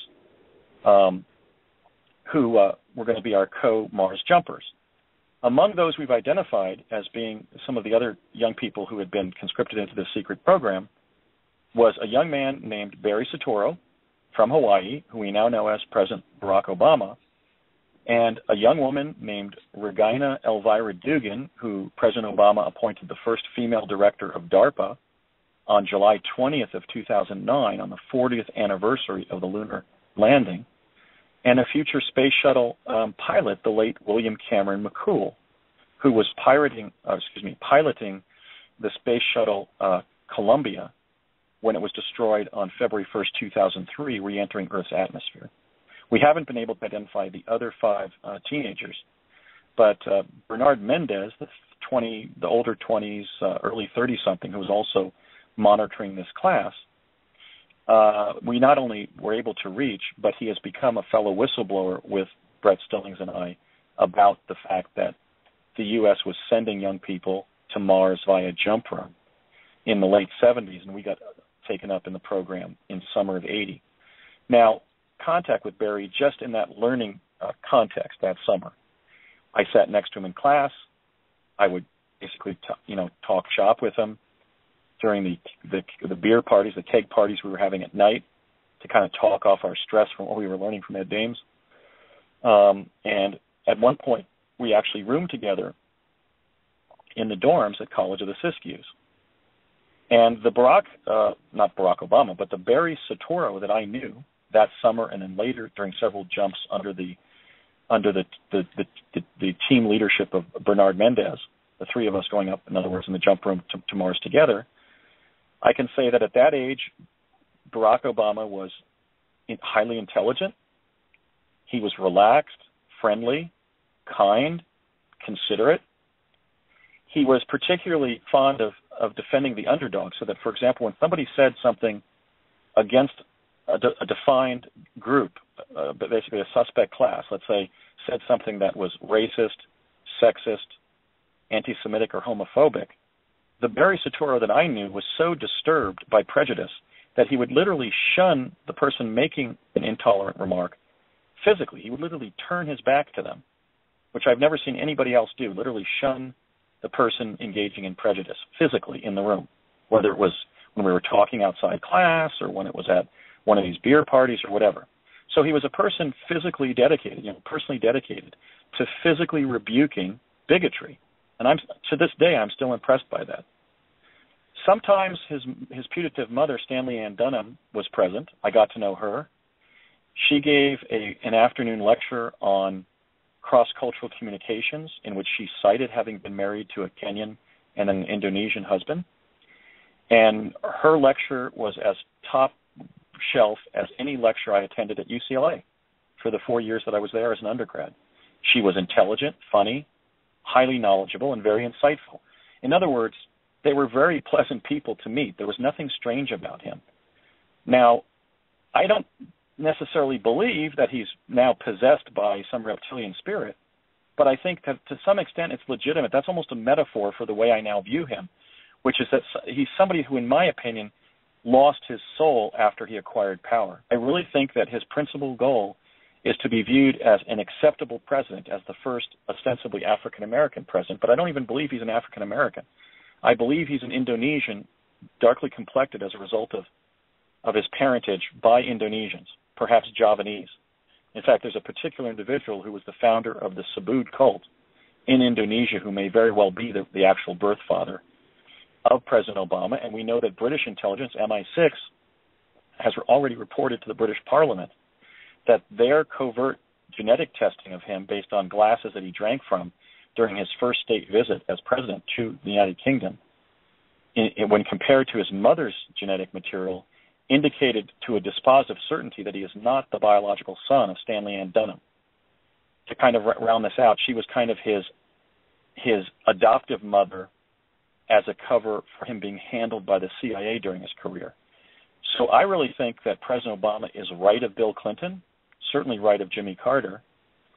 who were going to be our co-Mars jumpers. Among those we've identified as being some of the other young people who had been conscripted into this secret program was a young man named Barry Soetoro from Hawaii, who we now know as President Barack Obama, and a young woman named Regina Elvira Dugan, who President Obama appointed the first female director of DARPA on July 20th of 2009, on the 40th anniversary of the lunar landing, and a future space shuttle pilot, the late William Cameron McCool, who was piloting the space shuttle Columbia when it was destroyed on February 1st, 2003, re-entering Earth's atmosphere. We haven't been able to identify the other 5 teenagers, but Bernard Mendez, the older 20s, early 30-something, who was also monitoring this class, we not only were able to reach, but he has become a fellow whistleblower with Brett Stillings and I about the fact that the U.S. was sending young people to Mars via jump room in the late 70s, and we got taken up in the program in summer of 80. Now, contact with Barry just in that learning context that summer. I sat next to him in class. I would basically talk shop with him during the beer parties, the keg parties we were having at night, to kind of talk off our stress from what we were learning from Ed Dames. And at one point, we actually roomed together in the dorms at College of the Siskiyous. And the not Barack Obama, but the Barry Soetoro that I knew that summer and then later during several jumps under the team leadership of Bernard Mendez, the 3 of us going up, in other words, in the jump room to Mars together, I can say that at that age, Barack Obama was highly intelligent. He was relaxed, friendly, kind, considerate. He was particularly fond of defending the underdog, so that, for example, when somebody said something against a defined group, basically a suspect class, let's say, said something that was racist, sexist, anti-Semitic, or homophobic, the Barry Soetoro that I knew was so disturbed by prejudice that he would literally shun the person making an intolerant remark physically. He would literally turn his back to them, which I've never seen anybody else do, literally shun the person engaging in prejudice physically in the room, whether it was when we were talking outside class or when it was at one of these beer parties or whatever. So he was a person physically dedicated, personally dedicated to physically rebuking bigotry. And to this day, I'm still impressed by that. Sometimes his putative mother, Stanley Ann Dunham, was present. I got to know her. She gave an afternoon lecture on cross-cultural communications in which she cited having been married to a Kenyan and an Indonesian husband. And her lecture was as top shelf as any lecture I attended at UCLA for the 4 years that I was there as an undergrad. She was intelligent, funny, highly knowledgeable, and very insightful. In other words, they were very pleasant people to meet. There was nothing strange about him. Now, I don't necessarily believe that he's now possessed by some reptilian spirit, but I think that to some extent it's legitimate. That's almost a metaphor for the way I now view him, which is that he's somebody who, in my opinion, lost his soul after he acquired power. I really think that his principal goal is to be viewed as an acceptable president, as the first ostensibly African-American president, but I don't even believe he's an African-American. I believe he's an Indonesian, darkly complected as a result of his parentage by Indonesians, perhaps Javanese. In fact, there's a particular individual who was the founder of the Subud cult in Indonesia who may very well be the actual birth father of President Obama, and we know that British intelligence, MI6, has already reported to the British Parliament that their covert genetic testing of him based on glasses that he drank from during his first state visit as president to the United Kingdom, when compared to his mother's genetic material, indicated to a dispositive certainty that he is not the biological son of Stanley Ann Dunham. To kind of round this out, she was kind of his adoptive mother as a cover for him being handled by the CIA during his career. So I really think that President Obama is right of Bill Clinton, certainly right of Jimmy Carter,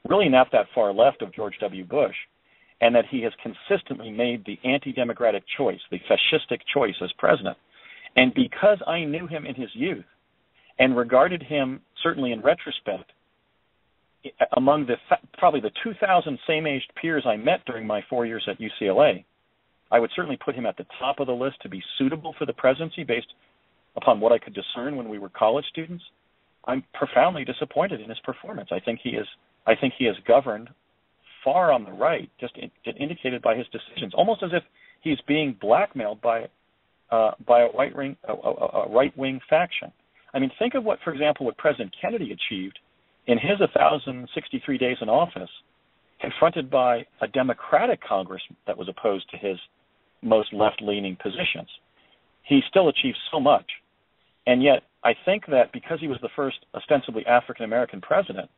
really not that far left of George W. Bush, and that he has consistently made the anti-democratic choice, the fascistic choice as president. And because I knew him in his youth and regarded him, certainly in retrospect, among probably the 2,000 same-aged peers I met during my 4 years at UCLA, I would certainly put him at the top of the list to be suitable for the presidency based upon what I could discern when we were college students. I'm profoundly disappointed in his performance. I think he has governed far on the right, just indicated by his decisions, almost as if he's being blackmailed by a right-wing faction. I mean, think of what, for example, what President Kennedy achieved in his 1,063 days in office, confronted by a Democratic Congress that was opposed to his most left-leaning positions. He still achieved so much. And yet, I think that because he was the first ostensibly African-American president,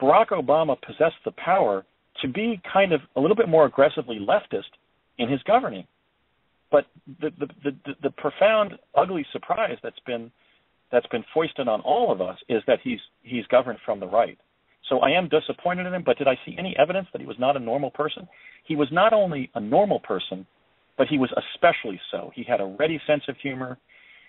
Barack Obama possessed the power to be kind of a little bit more aggressively leftist in his governing. But the profound, ugly surprise that's been foisted on all of us is that he's governed from the right. So I am disappointed in him, but did I see any evidence that he was not a normal person? He was not only a normal person, but he was especially so. He had a ready sense of humor.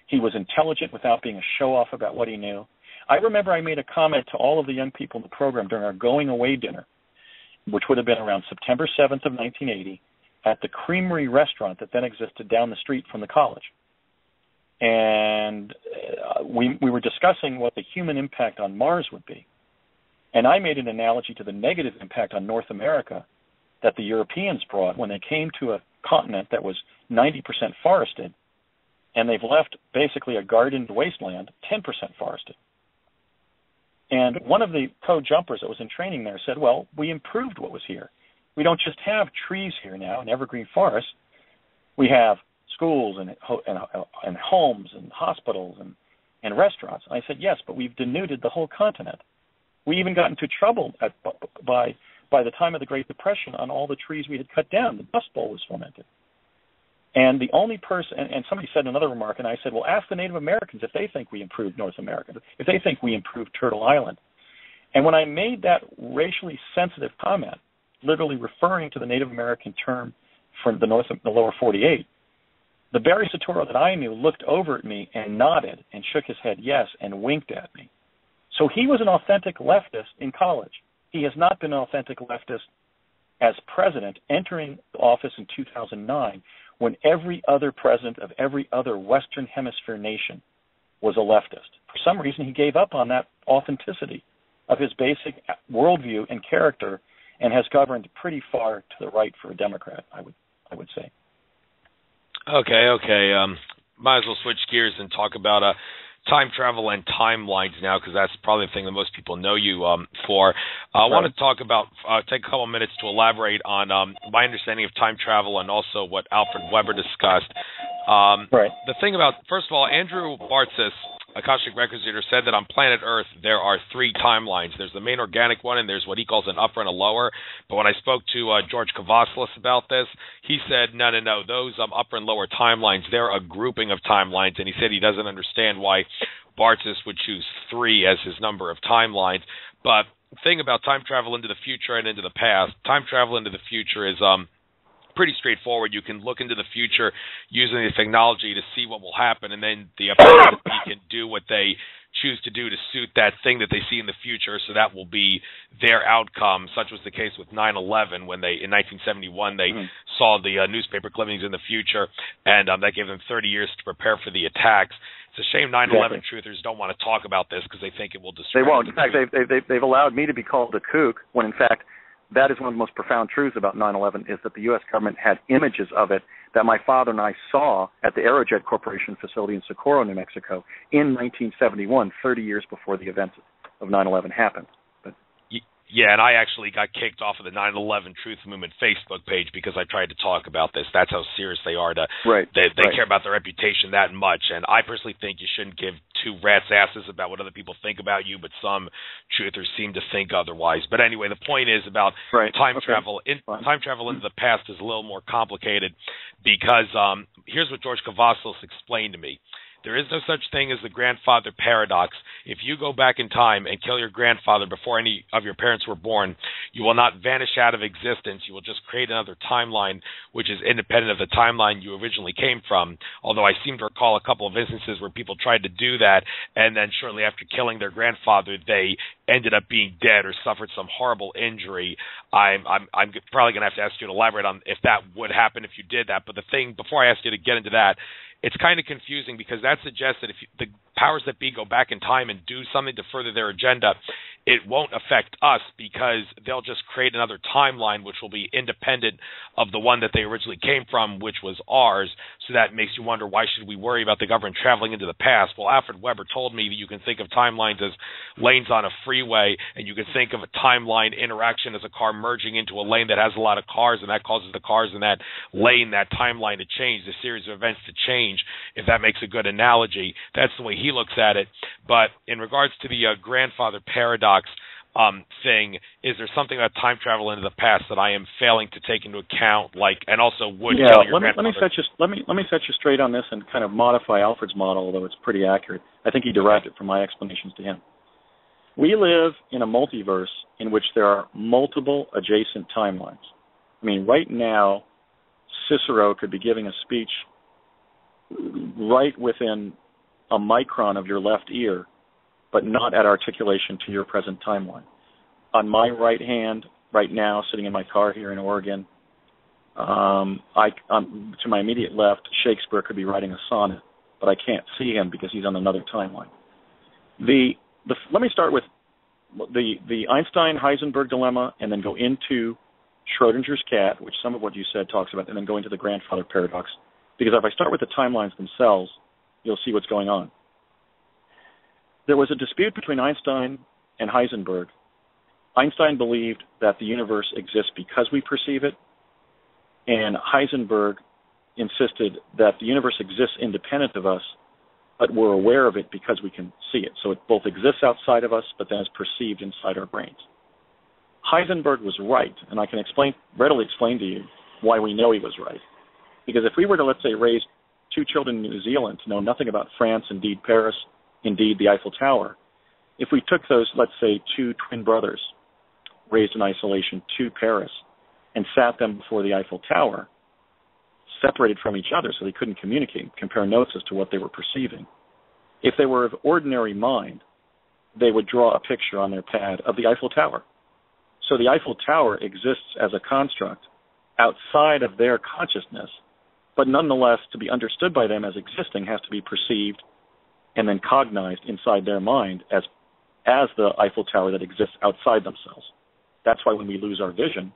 He was intelligent without being a show-off about what he knew. I remember I made a comment to all of the young people in the program during our going-away dinner, which would have been around September 7th of 1980, at the Creamery restaurant that then existed down the street from the college. And we were discussing what the human impact on Mars would be. And I made an analogy to the negative impact on North America that the Europeans brought when they came to a continent that was 90% forested, and they've left basically a gardened wasteland, 10% forested. And one of the code jumpers that was in training there said, well, we improved what was here. We don't just have trees here now and evergreen forests. We have schools and homes and hospitals and restaurants. And I said, yes, but we've denuded the whole continent. We even got into trouble by the time of the Great Depression on all the trees we had cut down. The Dust Bowl was fomented. And the only person, and somebody said another remark, and I said, well, ask the Native Americans if they think we improved North America, if they think we improved Turtle Island. And when I made that racially sensitive comment, literally referring to the Native American term for the lower 48, the Barry Soetoro that I knew looked over at me and nodded and shook his head yes and winked at me. So he was an authentic leftist in college. He has not been an authentic leftist as president entering office in 2009 when every other president of every other Western Hemisphere nation was a leftist. For some reason, he gave up on that authenticity of his basic worldview and character and has governed pretty far to the right for a Democrat, I would say. Okay. Might as well switch gears and talk about time travel and timelines now, because that's probably the thing that most people know you for. I want to talk about, take a couple of minutes to elaborate on my understanding of time travel and also what Alfred Weber discussed. The thing about, first of all, Andrew Basiago, Akashic Records Reader, said that on planet Earth there are three timelines. There's the main organic one, and there's what he calls an upper and a lower. But when I spoke to George Kavaslis about this, he said, no, those upper and lower timelines, they're a grouping of timelines, and he said he doesn't understand why Bartzis would choose three as his number of timelines. But the thing about time travel into the future and into the past, time travel into the future is pretty straightforward. You can look into the future using the technology to see what will happen, and then the opponent can do what they choose to do to suit that thing that they see in the future, so that will be their outcome. Such was the case with 9/11 when they, in 1971, they saw the newspaper clippings in the future, and that gave them 30 years to prepare for the attacks. It's a shame 9/11 truthers don't want to talk about this because they think it will destroy. They won't. In fact, they've allowed me to be called a kook when, in fact, that is one of the most profound truths about 9/11 is that the U.S. government had images of it that my father and I saw at the Aerojet Corporation facility in Socorro, New Mexico in 1971, 30 years before the events of 9/11 happened. Yeah, and I actually got kicked off of the 9/11 Truth Movement Facebook page because I tried to talk about this. That's how serious they are. They care about their reputation that much. And I personally think you shouldn't give two rat's asses about what other people think about you, but some truthers seem to think otherwise. But anyway, the point is about time travel. Time travel into the past is a little more complicated because here's what George Kavaslis explained to me. There is no such thing as the grandfather paradox. If you go back in time and kill your grandfather before any of your parents were born, you will not vanish out of existence. You will just create another timeline, which is independent of the timeline you originally came from. Although I seem to recall a couple of instances where people tried to do that, and then shortly after killing their grandfather, they ended up being dead or suffered some horrible injury. I'm probably going to have to ask you to elaborate on if that would happen if you did that. But the thing, before I ask you to get into that, it's kind of confusing because that suggests that if the powers that be go back in time and do something to further their agenda, it won't affect us because they'll just create another timeline which will be independent of the one that they originally came from, which was ours. So that makes you wonder, why should we worry about the government traveling into the past? Well, Alfred Weber told me that you can think of timelines as lanes on a freeway, and you can think of a timeline interaction as a car merging into a lane that has a lot of cars, and that causes the cars in that lane, that timeline to change, the series of events to change. if that makes a good analogy. That's the way he looks at it. But in regards to the grandfather paradox thing, is there something about time travel into the past that I am failing to take into account, and also would kill your grandfather? Let me set you straight on this and kind of modify Alfred's model, although it's pretty accurate. I think he derived it from my explanations to him. We live in a multiverse in which there are multiple adjacent timelines. I mean, right now, Cicero could be giving a speech right within a micron of your left ear, but not at articulation to your present timeline. On my right hand, right now, sitting in my car here in Oregon, to my immediate left, Shakespeare could be writing a sonnet, but I can't see him because he's on another timeline. Let me start with the Einstein-Heisenberg dilemma and then go into Schrodinger's cat, which some of what you said talks about, and then go into the grandfather paradox. Because if I start with the timelines themselves, you'll see what's going on. There was a dispute between Einstein and Heisenberg. Einstein believed that the universe exists because we perceive it, and Heisenberg insisted that the universe exists independent of us, but we're aware of it because we can see it. So it both exists outside of us, but then is perceived inside our brains. Heisenberg was right, and I can readily explain to you why we know he was right. Because if we were to, let's say, raise two children in New Zealand to know nothing about France, indeed Paris, indeed the Eiffel Tower, if we took those, let's say, two twin brothers raised in isolation to Paris and sat them before the Eiffel Tower, separated from each other so they couldn't communicate, compare notes as to what they were perceiving, if they were of ordinary mind, they would draw a picture on their pad of the Eiffel Tower. So the Eiffel Tower exists as a construct outside of their consciousness, but nonetheless, to be understood by them as existing has to be perceived and then cognized inside their mind as the Eiffel Tower that exists outside themselves. That's why when we lose our vision,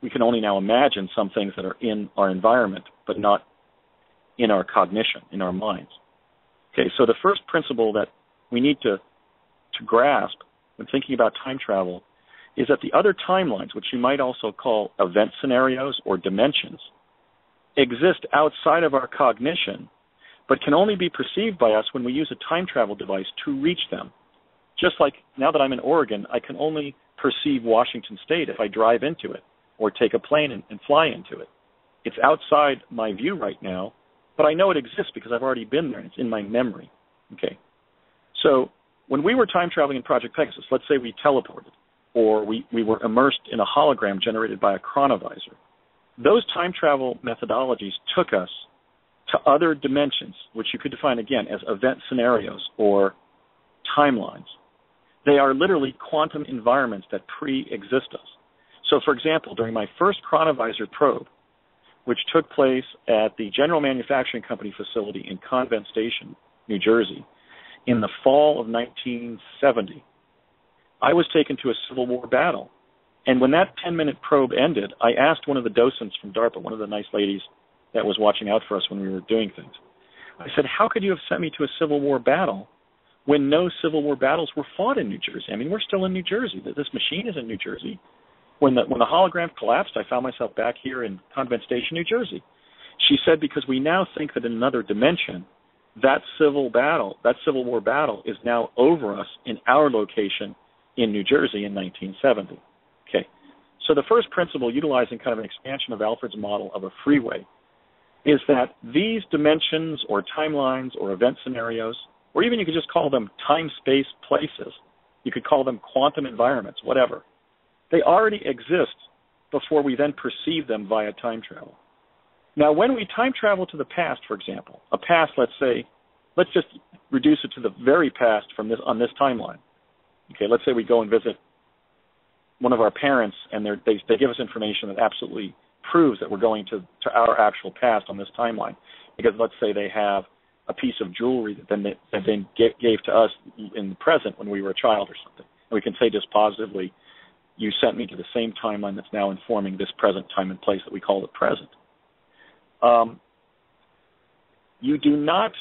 we can only now imagine some things that are in our environment, but not in our cognition, in our minds. Okay, so the first principle that we need to grasp when thinking about time travel is that the other timelines, which you might also call event scenarios or dimensions, exist outside of our cognition, but can only be perceived by us when we use a time travel device to reach them. Just like now that I'm in Oregon, I can only perceive Washington State if I drive into it or take a plane and fly into it. It's outside my view right now, but I know it exists because I've already been there and it's in my memory. Okay. So when we were time traveling in Project Pegasus, let's say we teleported or we were immersed in a hologram generated by a chronovisor. Those time travel methodologies took us to other dimensions, which you could define again as event scenarios or timelines. They are literally quantum environments that pre-exist us. So, for example, during my first chronovisor probe, which took place at the General Manufacturing Company facility in Convent Station, New Jersey, in the fall of 1970, I was taken to a Civil War battle. And when that 10-minute probe ended, I asked one of the docents from DARPA, one of the nice ladies that was watching out for us when we were doing things, I said, how could you have sent me to a Civil War battle when no Civil War battles were fought in New Jersey? I mean, we're still in New Jersey. This machine is in New Jersey. When the hologram collapsed, I found myself back here in Convent Station, New Jersey. She said, because we now think that in another dimension, that Civil War battle is now over us in our location in New Jersey in 1970. Okay. So the first principle, utilizing kind of an expansion of Alfred's model of a freeway, is that these dimensions or timelines or event scenarios, or even you could just call them time-space places, you could call them quantum environments, whatever, they already exist before we then perceive them via time travel. Now, when we time travel to the past, for example, a past, let's just reduce it to the very past on this timeline. Okay, let's say we go and visit one of our parents, and they give us information that absolutely proves that we're going to our actual past on this timeline. Because let's say they have a piece of jewelry that they gave to us in the present when we were a child or something. And we can say just positively, you sent me to the same timeline that's now informing this present time and place that we call the present. You do not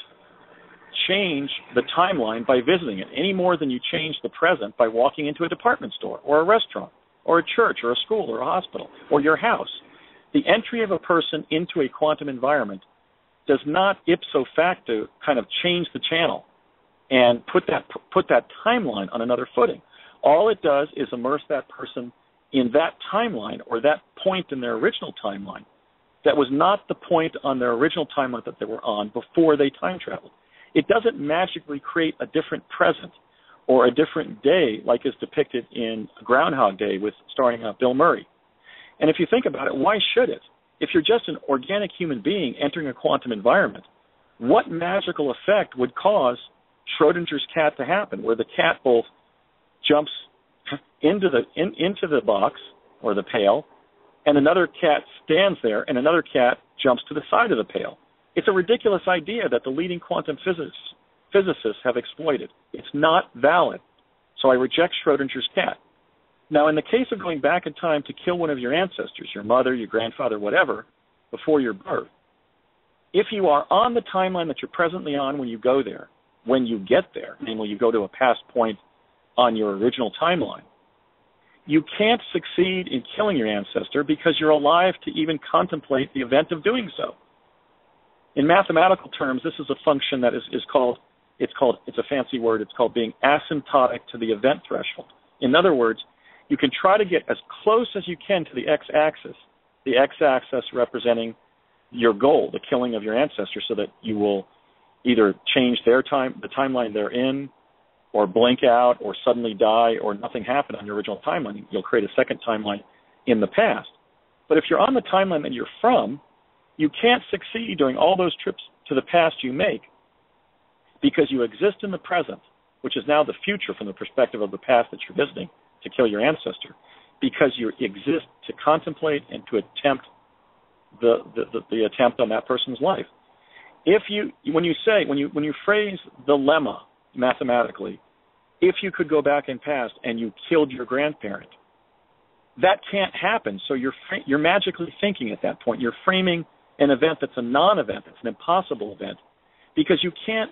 change the timeline by visiting it any more than you change the present by walking into a department store or a restaurant or a church or a school or a hospital or your house. The entry of a person into a quantum environment does not ipso facto kind of change the channel and put that timeline on another footing. All it does is immerse that person in that timeline or that point in their original timeline that was not the point on their original timeline that they were on before they time traveled. It doesn't magically create a different present or a different day like is depicted in Groundhog Day starring Bill Murray. And if you think about it, why should it? If you're just an organic human being entering a quantum environment, what magical effect would cause Schrodinger's cat to happen, where the cat both jumps into the box or the pail, and another cat stands there, and another cat jumps to the side of the pail? It's a ridiculous idea that the leading quantum physicists have exploited. It's not valid. So I reject Schrodinger's cat. Now, in the case of going back in time to kill one of your ancestors, your mother, your grandfather, whatever, before your birth, if you are on the timeline that you're presently on when you go there, when you get there, namely you go to a past point on your original timeline, you can't succeed in killing your ancestor because you're alive to even contemplate the event of doing so. In mathematical terms, this is a function that is called, it's a fancy word, it's called being asymptotic to the event threshold. In other words, you can try to get as close as you can to the x-axis representing your goal, the killing of your ancestor, so that you will either change the timeline they're in, or blink out, or suddenly die, or nothing happened on your original timeline. You'll create a second timeline in the past. But if you're on the timeline that you're from, you can't succeed during all those trips to the past you make because you exist in the present, which is now the future from the perspective of the past that you're visiting to kill your ancestor, because you exist to contemplate and to attempt the attempt on that person's life. When you phrase the lemma mathematically, if you could go back in past and you killed your grandparent, that can't happen. So you're magically thinking at that point. You're framing an event that's a non-event, it's an impossible event, because you can't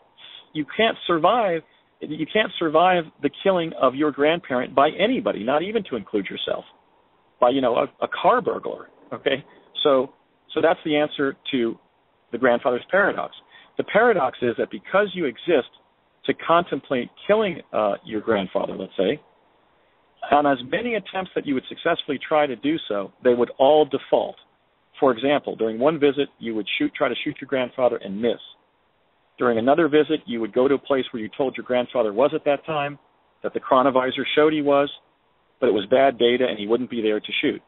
survive the killing of your grandparent by anybody, not even to include yourself, by a car burglar. Okay, so that's the answer to the grandfather's paradox. The paradox is that because you exist to contemplate killing your grandfather, let's say, on as many attempts that you would successfully try to do so, they would all default. For example, during one visit, you would try to shoot your grandfather and miss. During another visit, you would go to a place where you told your grandfather was at that time, that the chronovisor showed he was, but it was bad data and he wouldn't be there to shoot.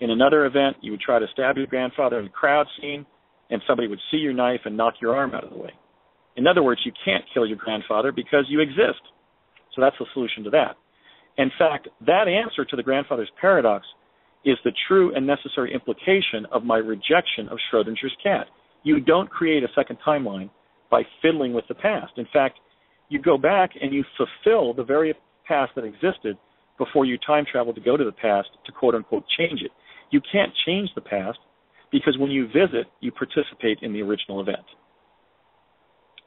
In another event, you would try to stab your grandfather in a crowd scene, and somebody would see your knife and knock your arm out of the way. In other words, you can't kill your grandfather because you exist. So that's the solution to that. In fact, that answer to the grandfather's paradox is the true and necessary implication of my rejection of Schrodinger's cat. You don't create a second timeline by fiddling with the past. In fact, you go back and you fulfill the very past that existed before you time travel to go to the past to quote-unquote change it. You can't change the past because when you visit, you participate in the original event.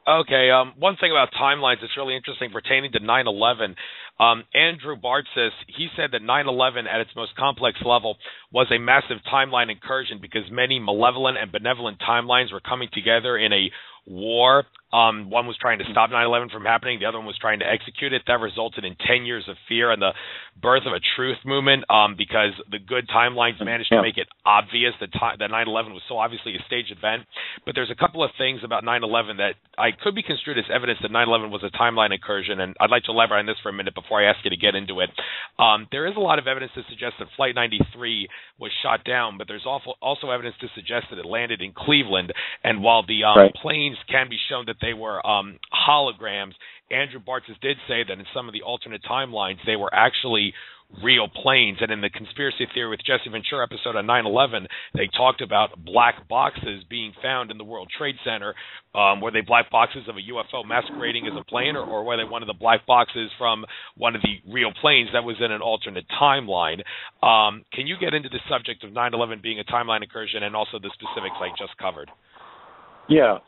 Okay, one thing about timelines that's really interesting pertaining to 9/11, Andrew Basiago, he said that 9/11 at its most complex level was a massive timeline incursion because many malevolent and benevolent timelines were coming together in a war. One was trying to stop 9/11 from happening. The other one was trying to execute it. That resulted in 10 years of fear and the birth of a truth movement because the good timelines managed to make it obvious that 9/11 was so obviously a staged event. But there's a couple of things about 9/11 that I could be construed as evidence that 9/11 was a timeline incursion, and I'd like to elaborate on this for a minute before I ask you to get into it. There is a lot of evidence to suggest that Flight 93 was shot down, but there's also evidence to suggest that it landed in Cleveland, and while the planes can be shown that they were holograms, Andrew Basiago did say that in some of the alternate timelines, they were actually real planes. And in the Conspiracy Theory with Jesse Ventura episode on 9/11, they talked about black boxes being found in the World Trade Center. Were they black boxes of a UFO masquerading as a plane, or were they one of the black boxes from one of the real planes that was in an alternate timeline? Can you get into the subject of 9/11 being a timeline incursion and also the specifics I just covered? Yeah.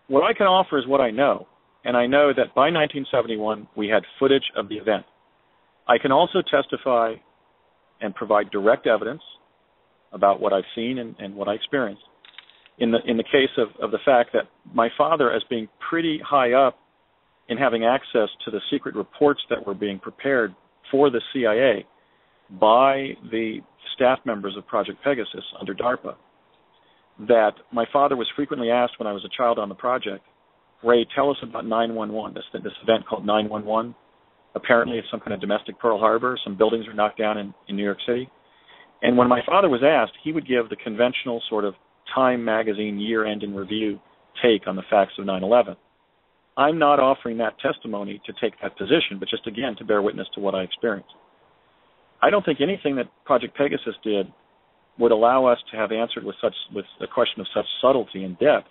What I can offer is what I know, and I know that by 1971 we had footage of the event. I can also testify and provide direct evidence about what I've seen and what I experienced. in the case of the fact that my father, as being pretty high up in having access to the secret reports that were being prepared for the CIA by the staff members of Project Pegasus under DARPA, that my father was frequently asked when I was a child on the project, Ray, tell us about 911, this event called 911. Apparently it's some kind of domestic Pearl Harbor. Some buildings are knocked down in New York City. And when my father was asked, he would give the conventional sort of Time magazine year-end in review take on the facts of 9/11. I'm not offering that testimony to take that position, but just, again, to bear witness to what I experienced. I don't think anything that Project Pegasus did would allow us to have answered with a question of such subtlety and depth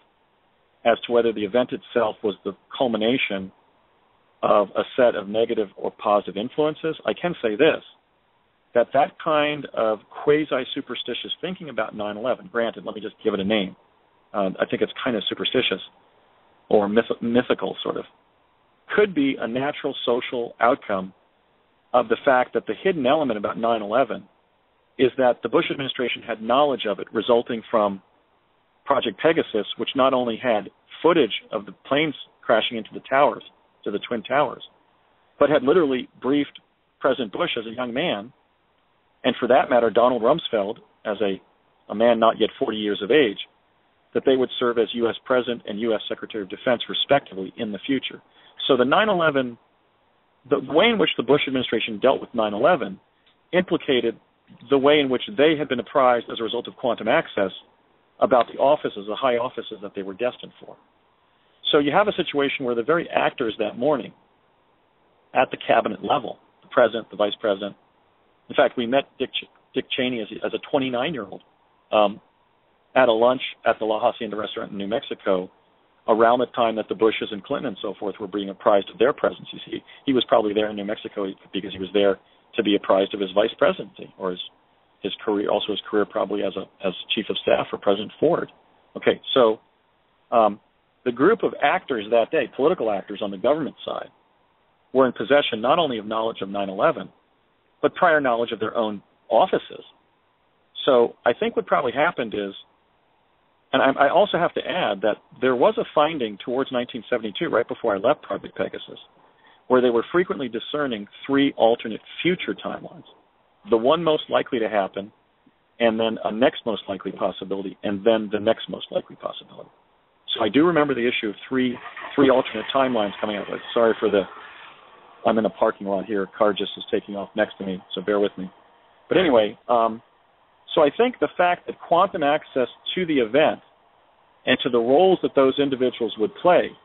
as to whether the event itself was the culmination of a set of negative or positive influences. I can say this, that kind of quasi-superstitious thinking about 9/11, granted, let me just give it a name. I think it's kind of superstitious or mythical, sort of, could be a natural social outcome of the fact that the hidden element about 9/11 is that the Bush administration had knowledge of it resulting from Project Pegasus, which not only had footage of the planes crashing into the towers, to the Twin Towers, but had literally briefed President Bush as a young man, and for that matter, Donald Rumsfeld, as a man not yet 40 years of age, that they would serve as U.S. President and U.S. Secretary of Defense, respectively, in the future. So the 9/11, the way in which the Bush administration dealt with 9/11 implicated the way in which they had been apprised as a result of quantum access about the offices, the high offices that they were destined for. So you have a situation where the very actors that morning at the cabinet level, the president, the vice president, in fact, we met Dick Cheney as a 29-year-old at a lunch at the La Hacienda restaurant in New Mexico around the time that the Bushes and Clinton and so forth were being apprised of their presence. You see, he was probably there in New Mexico because he was there to be apprised of his vice presidency or his career, also his career probably as chief of staff for President Ford. Okay, so the group of actors that day, political actors on the government side, were in possession not only of knowledge of 9/11, but prior knowledge of their own offices. So I think what probably happened is, and I also have to add that there was a finding towards 1972, right before I left Project Pegasus, where they were frequently discerning three alternate future timelines. The one most likely to happen, and then a next most likely possibility, and then the next most likely possibility. So I do remember the issue of three alternate timelines coming out. Sorry for I'm in a parking lot here. A car just is taking off next to me, so bear with me. But anyway, so I think the fact that quantum access to the event and to the roles that those individuals would play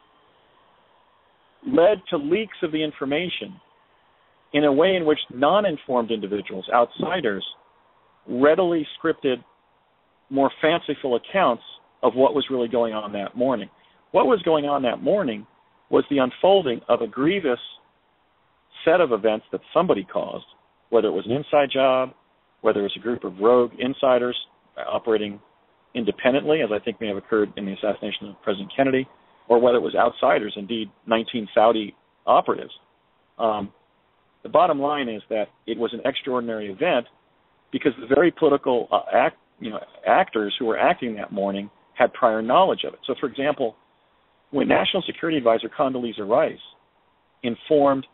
led to leaks of the information in a way in which non-informed individuals, outsiders, readily scripted more fanciful accounts of what was really going on that morning. What was going on that morning was the unfolding of a grievous set of events that somebody caused, whether it was an inside job, whether it was a group of rogue insiders operating independently, as I think may have occurred in the assassination of President Kennedy, or whether it was outsiders, indeed 19 Saudi operatives. The bottom line is that it was an extraordinary event because the very political actors who were acting that morning had prior knowledge of it. So, for example, when National Security Advisor Condoleezza Rice informed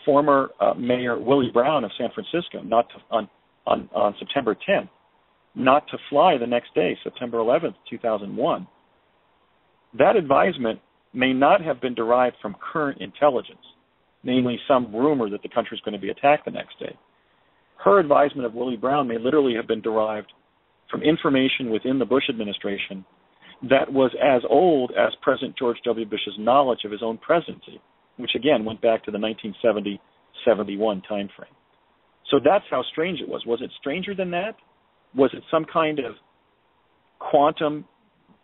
former Mayor Willie Brown of San Francisco on September 10th not to fly the next day, September 11th, 2001, that advisement may not have been derived from current intelligence, namely some rumor that the country is going to be attacked the next day. Her advisement of Willie Brown may literally have been derived from information within the Bush administration that was as old as President George W. Bush's knowledge of his own presidency, which again went back to the 1970-71 time frame. So that's how strange it was. Was it stranger than that? Was it some kind of quantum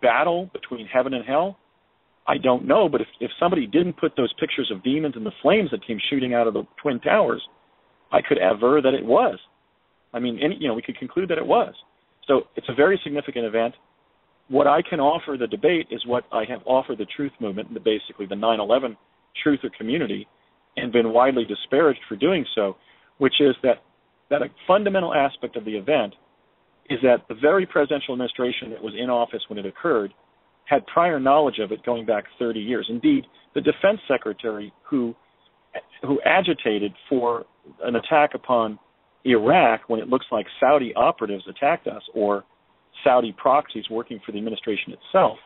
battle between heaven and hell? I don't know, but if somebody didn't put those pictures of demons and the flames that came shooting out of the Twin Towers, I could aver that it was. I mean, we could conclude that it was. So it's a very significant event. What I can offer the debate is what I have offered the truth movement, basically the 9/11 truther community, and been widely disparaged for doing so, which is that a fundamental aspect of the event is that the very presidential administration that was in office when it occurred had prior knowledge of it going back 30 years. Indeed, the defense secretary who agitated for an attack upon Iraq when it looks like Saudi operatives attacked us, or Saudi proxies working for the administration itself,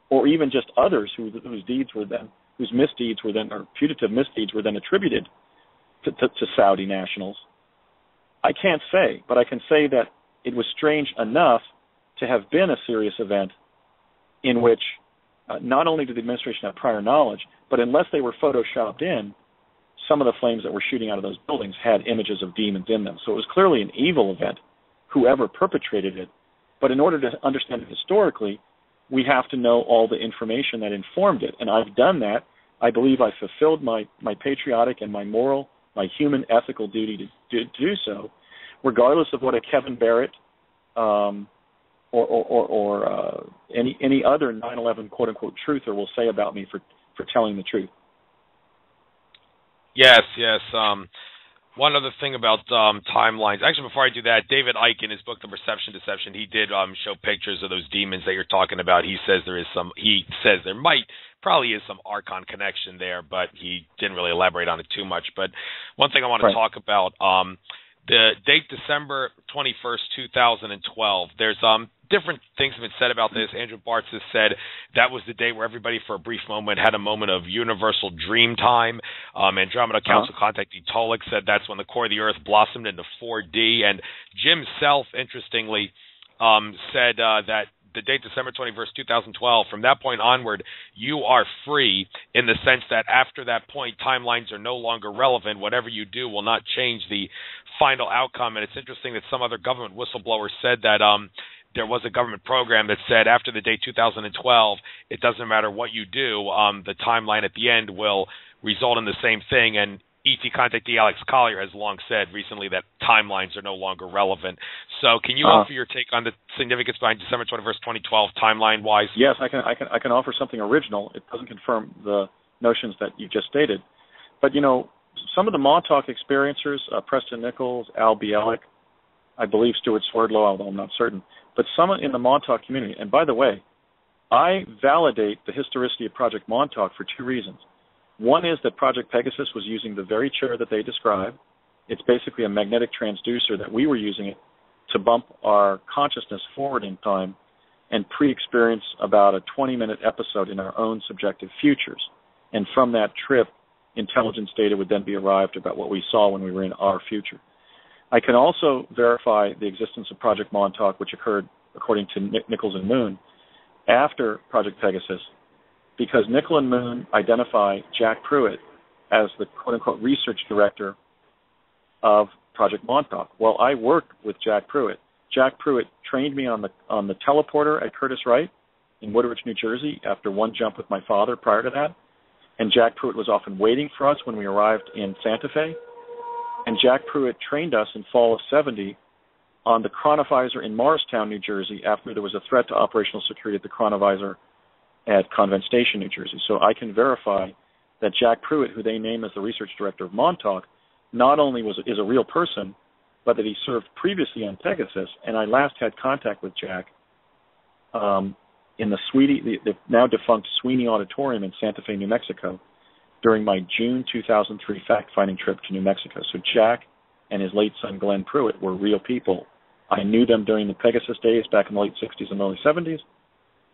or even just others whose misdeeds were then, or putative misdeeds were then attributed to Saudi nationals. I can't say, but I can say that it was strange enough to have been a serious event in which not only did the administration have prior knowledge, but unless they were photoshopped in, some of the flames that were shooting out of those buildings had images of demons in them. So it was clearly an evil event, whoever perpetrated it. But in order to understand it historically, we have to know all the information that informed it. And I've done that. I believe I fulfilled my patriotic and my moral, my human ethical duty to do so, regardless of what a Kevin Barrett or any other 9/11 quote-unquote truther will say about me for telling the truth. Yes. One other thing about timelines. Actually, before I do that, David Icke, in his book, The Perception Deception, he did show pictures of those demons that you're talking about. He says there probably is some Archon connection there, but he didn't really elaborate on it too much. But one thing I want to talk about, the date December 21st, 2012, there's different things have been said about this. Andrew Bartz has said that was the day where everybody for a brief moment had a moment of universal dream time. Andromeda Council contactee Tolek said that's when the core of the Earth blossomed into 4D. And Jim Self, interestingly, said that the date December 21st, 2012, from that point onward, you are free in the sense that after that point, timelines are no longer relevant. Whatever you do will not change the final outcome. And it's interesting that some other government whistleblower said that there was a government program that said after the date 2012, it doesn't matter what you do, the timeline at the end will result in the same thing. And ET contactee Alex Collier has long said recently that timelines are no longer relevant. So can you offer your take on the significance behind December 21st, 2012, timeline-wise? Yes, I can offer something original. It doesn't confirm the notions that you just stated. But, some of the Montauk experiencers, Preston Nichols, Al Bielek, I believe Stuart Swerdlow, although I'm not certain, but some in the Montauk community, and by the way, I validate the historicity of Project Montauk for two reasons. One is that Project Pegasus was using the very chair that they describe. It's basically a magnetic transducer that we were using it to bump our consciousness forward in time and pre-experience about a 20-minute episode in our own subjective futures. And from that trip, intelligence data would then be arrived about what we saw when we were in our future. I can also verify the existence of Project Montauk, which occurred, according to Nichols and Moon, after Project Pegasus, because Nichols and Moon identify Jack Pruitt as the quote-unquote research director of Project Montauk. Well, I worked with Jack Pruitt. Jack Pruitt trained me on the teleporter at Curtis Wright in Woodridge, New Jersey, after one jump with my father prior to that. And Jack Pruitt was often waiting for us when we arrived in Santa Fe. And Jack Pruitt trained us in fall of 70 on the chronovisor in Morristown, New Jersey, after there was a threat to operational security at the chronovisor at Convent Station, New Jersey. So I can verify that Jack Pruitt, who they name as the research director of Montauk, not only is a real person, but that he served previously on Pegasus. And I last had contact with Jack in the now defunct Sweeney Auditorium in Santa Fe, New Mexico, during my June 2003 fact-finding trip to New Mexico. So Jack and his late son Glenn Pruitt were real people. I knew them during the Pegasus days back in the late 60s and early 70s,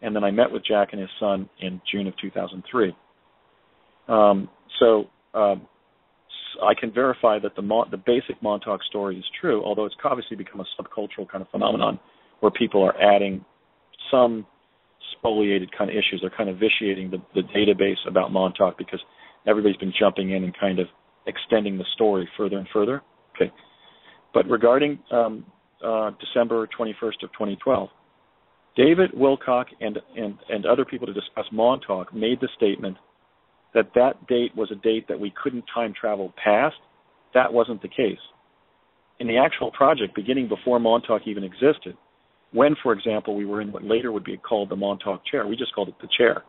and then I met with Jack and his son in June of 2003. I can verify that the basic Montauk story is true, although it's obviously become a subcultural kind of phenomenon where people are adding some spoliated kind of issues. They're kind of vitiating the database about Montauk because everybody's been jumping in and kind of extending the story further and further. Okay. But regarding December 21st of 2012, David Wilcock and other people to discuss Montauk made the statement that date was a date that we couldn't time travel past. That wasn't the case. In the actual project, beginning before Montauk even existed, when, for example, we were in what later would be called the Montauk chair, we just called it the chair.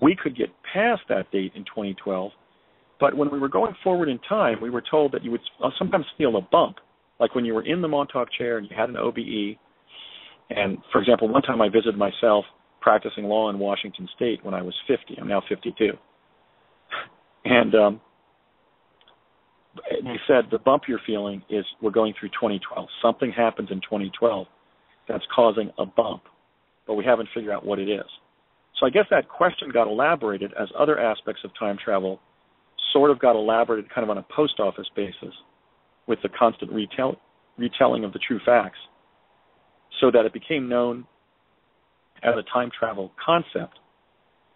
We could get past that date in 2012, but when we were going forward in time, we were told that you would sometimes feel a bump Like when you were in the Montauk chair and you had an OBE, and, for example, one time I visited myself practicing law in Washington State when I was 50. I'm now 52. And they said the bump you're feeling is we're going through 2012. Something happens in 2012 that's causing a bump, but we haven't figured out what it is. So I guess that question got elaborated as other aspects of time travel sort of got elaborated kind of on a post office basis with the constant retelling of the true facts, so that it became known as a time travel concept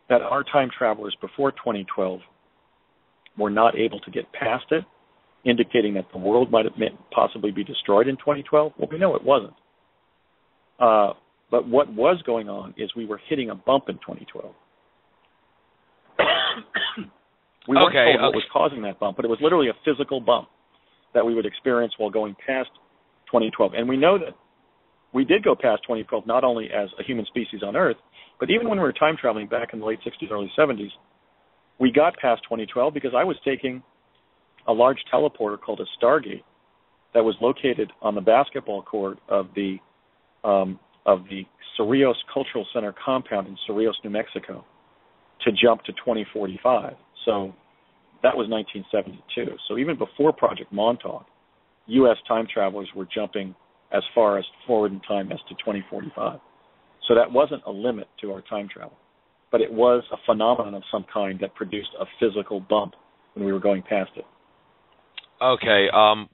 that our time travelers before 2012 were not able to get past it, indicating that the world might have possibly be destroyed in 2012. Well, we know it wasn't. But what was going on is we were hitting a bump in 2012. We weren't told what was causing that bump, but it was literally a physical bump that we would experience while going past 2012. And we know that we did go past 2012 not only as a human species on Earth, but even when we were time traveling back in the late 60s, early 70s, we got past 2012 because I was taking a large teleporter called a Stargate that was located on the basketball court of the Cerrillos Cultural Center compound in Cerrillos, New Mexico, to jump to 2045. So that was 1972. So even before Project Montauk, U.S. time travelers were jumping as far as forward in time as to 2045. So that wasn't a limit to our time travel, but it was a phenomenon of some kind that produced a physical bump when we were going past it. Okay.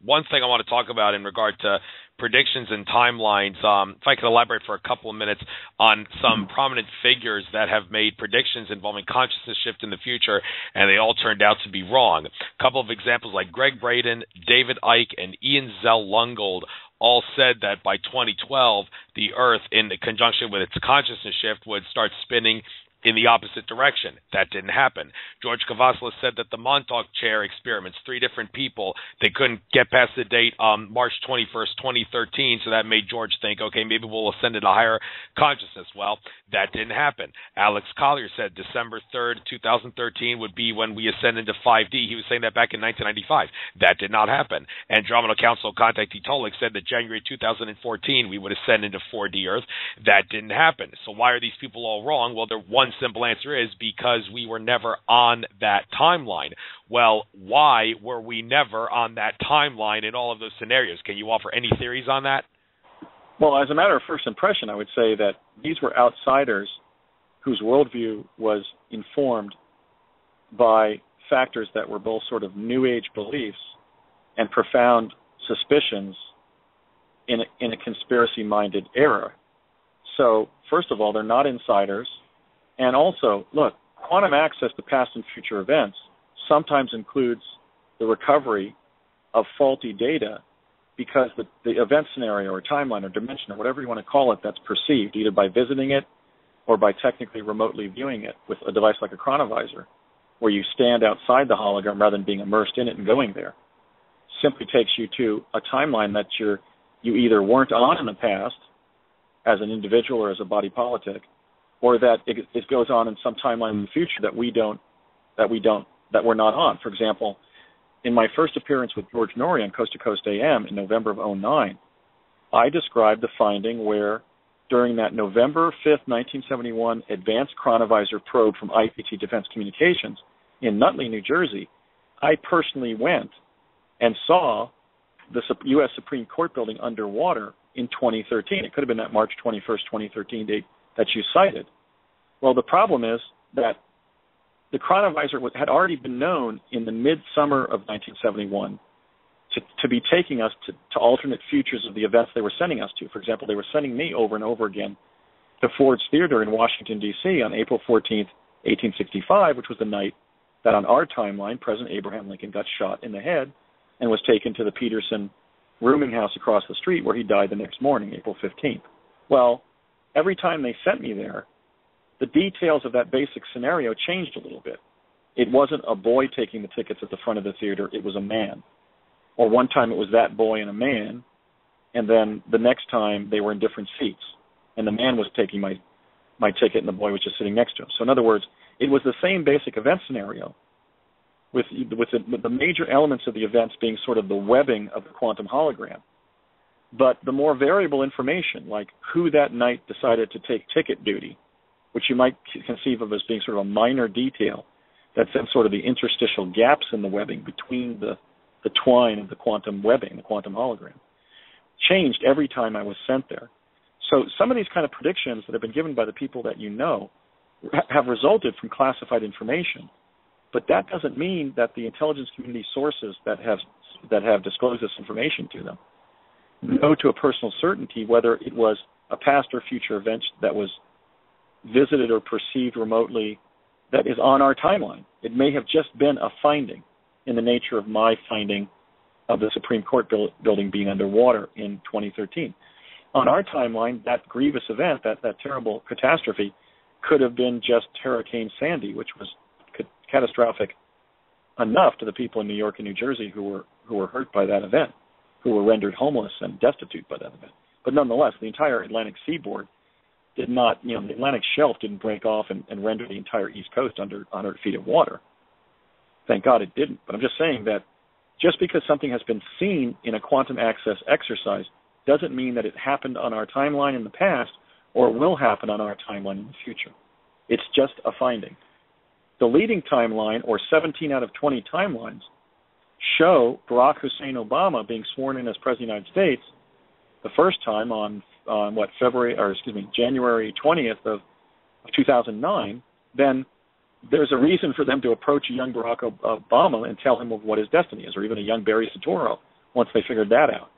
One thing I want to talk about in regard to predictions and timelines, if I could elaborate for a couple of minutes on some prominent figures that have made predictions involving consciousness shift in the future, and they all turned out to be wrong. A couple of examples like Greg Braden, David Icke, and Ian Zell-Lungold all said that by 2012, the Earth, in conjunction with its consciousness shift, would start spinning in the opposite direction. That didn't happen. George Cavazos said that the Montauk chair experiments, 3 different people, they couldn't get past the date March 21st, 2013, so that made George think, okay, maybe we'll ascend into higher consciousness. Well, that didn't happen. Alex Collier said December 3rd, 2013 would be when we ascend into 5D. He was saying that back in 1995. That did not happen. Andromeda Council contactee Tolik said that January 2014 we would ascend into 4D Earth. That didn't happen. So why are these people all wrong? Well, one simple answer is because we were never on that timeline. Well, why were we never on that timeline in all of those scenarios? Can you offer any theories on that? Well, as a matter of first impression, I would say that these were outsiders whose worldview was informed by factors that were both sort of New Age beliefs and profound suspicions in a conspiracy-minded era. So, first of all, they're not insiders. And also, look, quantum access to past and future events sometimes includes the recovery of faulty data because the event scenario or timeline or dimension or whatever you want to call it that's perceived either by visiting it or by technically remotely viewing it with a device like a chronovisor where you stand outside the hologram rather than being immersed in it and going there, simply takes you to a timeline that you either weren't on in the past as an individual or as a body politic, or that it goes on in some timeline in the future that we're not on. For example, in my first appearance with George Norrie on Coast to Coast AM in November of 2009, I described the finding where during that November 5th, 1971 advanced chronovisor probe from IPT Defense Communications in Nutley, New Jersey, I personally went and saw the U.S. Supreme Court building underwater in 2013. It could have been that March 21st, 2013 date that you cited. Well, the problem is that the chronovisor had already been known in the midsummer of 1971 to be taking us to alternate futures of the events they were sending us to. For example, they were sending me over and over again to Ford's Theater in Washington, D.C. on April 14th, 1865, which was the night that on our timeline, President Abraham Lincoln got shot in the head and was taken to the Peterson rooming house across the street where he died the next morning, April 15th. Well, every time they sent me there, the details of that basic scenario changed a little bit. It wasn't a boy taking the tickets at the front of the theater, it was a man. Or one time it was that boy and a man, and then the next time they were in different seats, and the man was taking my ticket and the boy was just sitting next to him. So in other words, it was the same basic event scenario with the major elements of the events being sort of the webbing of the quantum hologram. But the more variable information, like who that night decided to take ticket duty, which you might conceive of as being sort of a minor detail, that's in sort of the interstitial gaps in the webbing between the twine of the quantum webbing, the quantum hologram, changed every time I was sent there. So some of these kind of predictions that have been given by the people that you know have resulted from classified information. But that doesn't mean that the intelligence community sources that have disclosed this information to them know to a personal certainty whether it was a past or future event that was visited or perceived remotely that is on our timeline. It may have just been a finding in the nature of my finding of the Supreme Court building being underwater in 2013. On our timeline, that grievous event, that terrible catastrophe, could have been just Hurricane Sandy, which was catastrophic enough to the people in New York and New Jersey who were hurt by that event, who were rendered homeless and destitute by that event. But nonetheless, the entire Atlantic seaboard did not, the Atlantic shelf didn't break off and render the entire East Coast under 100 feet of water. Thank God it didn't. But I'm just saying that just because something has been seen in a quantum access exercise doesn't mean that it happened on our timeline in the past or will happen on our timeline in the future. It's just a finding. The leading timeline, or 17 out of 20 timelines, show Barack Hussein Obama being sworn in as President of the United States the first time on January 20th of 2009. Then there's a reason for them to approach a young Barack Obama and tell him of what his destiny is, or even a young Barry Soetoro once they figured that out.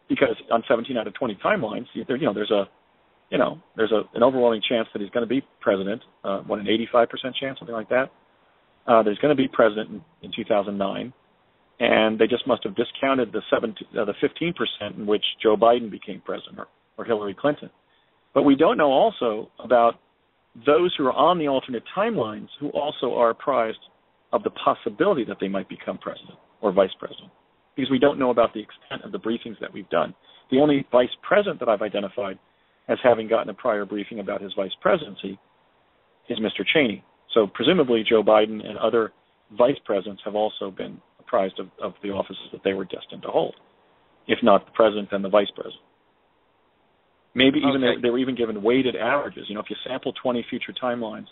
Because on 17 out of 20 timelines, there's an overwhelming chance that he's going to be president. An 85% chance, something like that. That he's going to be president in 2009, and they just must have discounted the 15% in which Joe Biden became president or Hillary Clinton. But we don't know also about those who are on the alternate timelines who also are apprised of the possibility that they might become president or vice president, because we don't know about the extent of the briefings that we've done. The only vice president that I've identified as having gotten a prior briefing about his vice presidency is Mr. Cheney. So presumably Joe Biden and other vice presidents have also been apprised of the offices that they were destined to hold. If not the president, then the vice president. Maybe even they were even given weighted averages. If you sample 20 future timelines,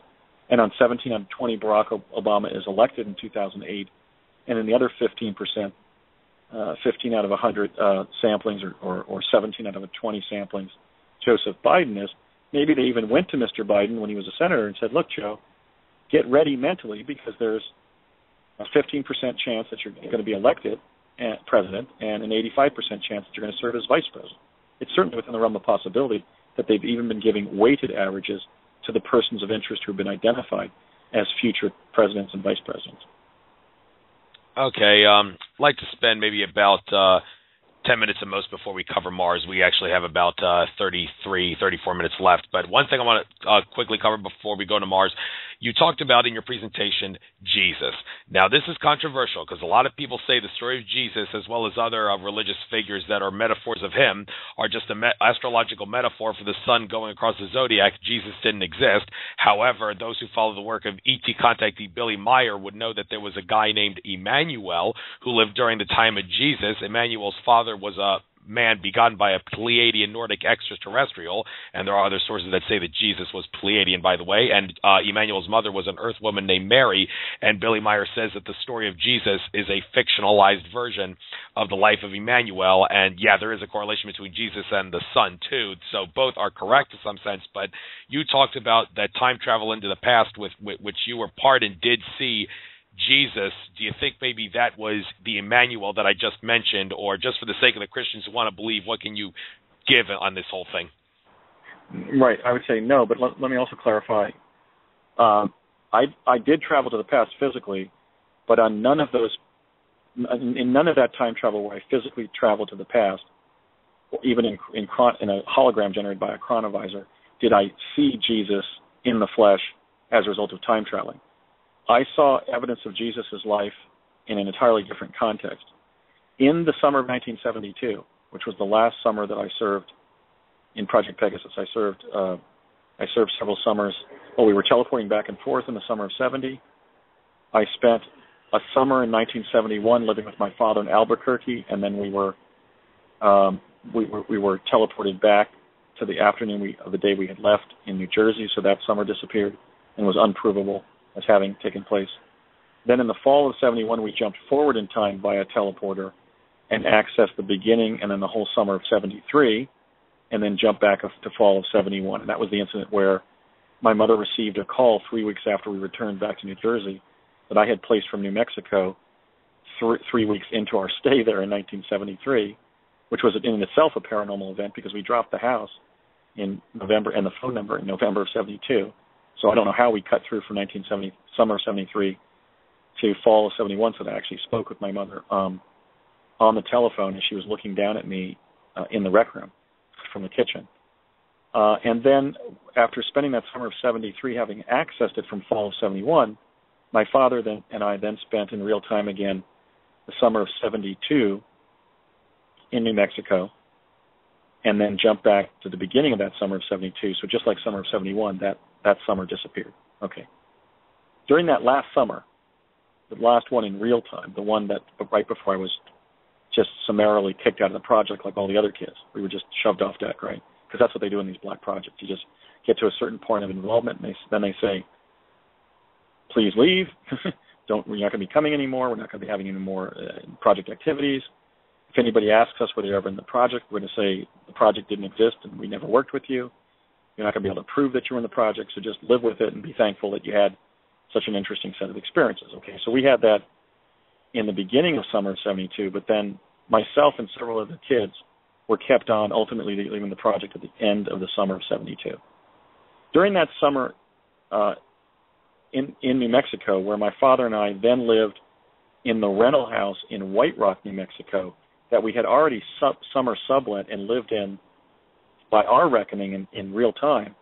and on 17 out of 20 Barack Obama is elected in 2008, and in the other 15%, 15 out of 100 samplings or 17 out of 20 samplings, Joseph Biden is, maybe they even went to Mr. Biden when he was a senator and said, look, Joe, get ready mentally because there's a 15% chance that you're going to be elected president and an 85% chance that you're going to serve as vice president. It's certainly within the realm of possibility that they've even been giving weighted averages to the persons of interest who have been identified as future presidents and vice presidents. Okay, I'd like to spend maybe about 10 minutes at most before we cover Mars. We actually have about 34 minutes left. But one thing I want to quickly cover before we go to Mars, you talked about in your presentation Jesus. Now, this is controversial because a lot of people say the story of Jesus, as well as other religious figures that are metaphors of him, are just an astrological metaphor for the sun going across the zodiac. Jesus didn't exist. However, those who follow the work of ET contactee Billy Meyer would know that there was a guy named Emmanuel who lived during the time of Jesus. Emmanuel's father was a man begotten by a Pleiadian Nordic extraterrestrial, and there are other sources that say that Jesus was Pleiadian, by the way, and Emmanuel's mother was an earth woman named Mary, and Billy Meyer says that the story of Jesus is a fictionalized version of the life of Emmanuel, and yeah, there is a correlation between Jesus and the sun, too, so both are correct in some sense, but you talked about that time travel into the past with which you were part and did see Jesus. Do you think maybe that was the Emmanuel that I just mentioned, or just for the sake of the Christians who want to believe, what can you give on this whole thing? Right, I would say no, but let me also clarify. I did travel to the past physically, but on none of those, in none of that time travel where I physically traveled to the past, or even in a hologram generated by a chronovisor, did I see Jesus in the flesh as a result of time traveling. I saw evidence of Jesus' life in an entirely different context. In the summer of 1972, which was the last summer that I served in Project Pegasus, I served several summers. Well, we were teleporting back and forth in the summer of 70. I spent a summer in 1971 living with my father in Albuquerque, and then we were we were teleported back to the afternoon of the day we had left in New Jersey, so that summer disappeared and was unprovable as having taken place. Then in the fall of 71, we jumped forward in time via teleporter and accessed the beginning and then the whole summer of 73, and then jumped back to fall of 71. And that was the incident where my mother received a call 3 weeks after we returned back to New Jersey that I had placed from New Mexico 3 weeks into our stay there in 1973, which was in itself a paranormal event because we dropped the house in November and the phone number in November of 72. So I don't know how we cut through from summer of 73 to fall of 71, so that I actually spoke with my mother on the telephone as she was looking down at me in the rec room from the kitchen. And then after spending that summer of 73, having accessed it from fall of 71, my father and I spent in real time again the summer of 72 in New Mexico, and then jumped back to the beginning of that summer of 72. So just like summer of 71, that summer disappeared. Okay. During that last summer, the last one in real time, the one that right before I was just summarily kicked out of the project like all the other kids, we were just shoved off deck, right? Because that's what they do in these black projects. You just get to a certain point of involvement, and then they say, please leave. We're not going to be coming anymore. We're not going to be having any more project activities. If anybody asks us whether you're ever in the project, we're going to say the project didn't exist and we never worked with you. You're not going to be able to prove that you were in the project, so just live with it and be thankful that you had such an interesting set of experiences. Okay, so we had that in the beginning of summer of 72, but then myself and several other kids were kept on, ultimately leaving the project at the end of the summer of 72. During that summer in New Mexico, where my father and I then lived in the rental house in White Rock, New Mexico, that we had already summer sublet and lived in, by our reckoning, in real time,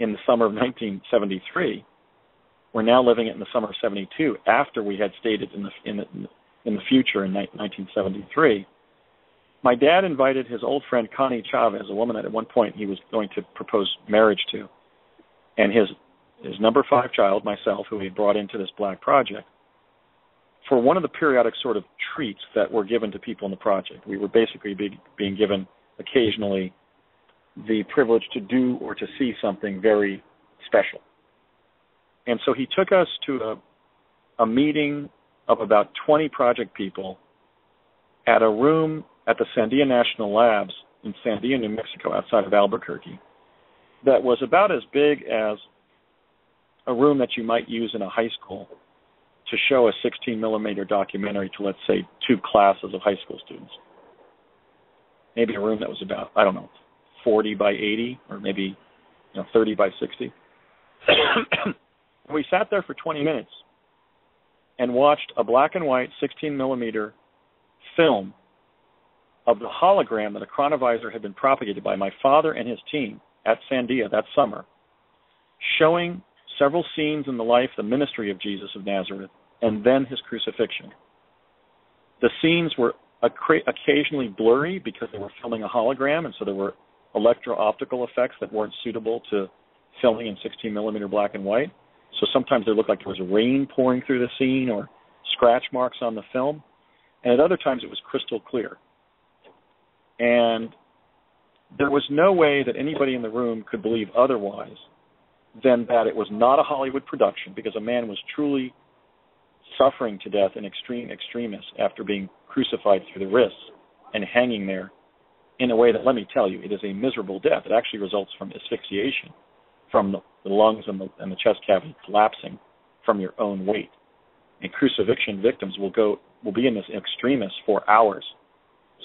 in the summer of 1973. We're now living it in the summer of 72, after we had stayed it in the future in 1973. My dad invited his old friend Connie Chavez, a woman that at one point he was going to propose marriage to, and his number 5 child, myself, who he had brought into this black project, for one of the periodic sort of treats that were given to people in the project. We were basically being given occasionally the privilege to do or to see something very special. And so he took us to a meeting of about 20 project people at a room at the Sandia National Labs in Sandia, New Mexico, outside of Albuquerque, that was about as big as a room that you might use in a high school to show a 16-millimeter documentary to, let's say, 2 classes of high school students. Maybe a room that was about, 40 by 80, or maybe 30 by 60. We sat there for 20 minutes and watched a black and white 16-millimeter film of the hologram that a chronovisor had been propagated by my father and his team at Sandia that summer, showing several scenes in the life, the ministry of Jesus of Nazareth, and then his crucifixion. The scenes were occasionally blurry because they were filming a hologram, and so there were electro-optical effects that weren't suitable to filming in 16-millimeter black and white. So sometimes they looked like there was rain pouring through the scene or scratch marks on the film, and at other times it was crystal clear. And there was no way that anybody in the room could believe otherwise than that it was not a Hollywood production, because a man was truly suffering to death in extremis after being crucified through the wrists and hanging there in a way that, let me tell you, it is a miserable death. It actually results from asphyxiation, from the lungs and the chest cavity collapsing from your own weight. And crucifixion victims will be in this extremis for hours.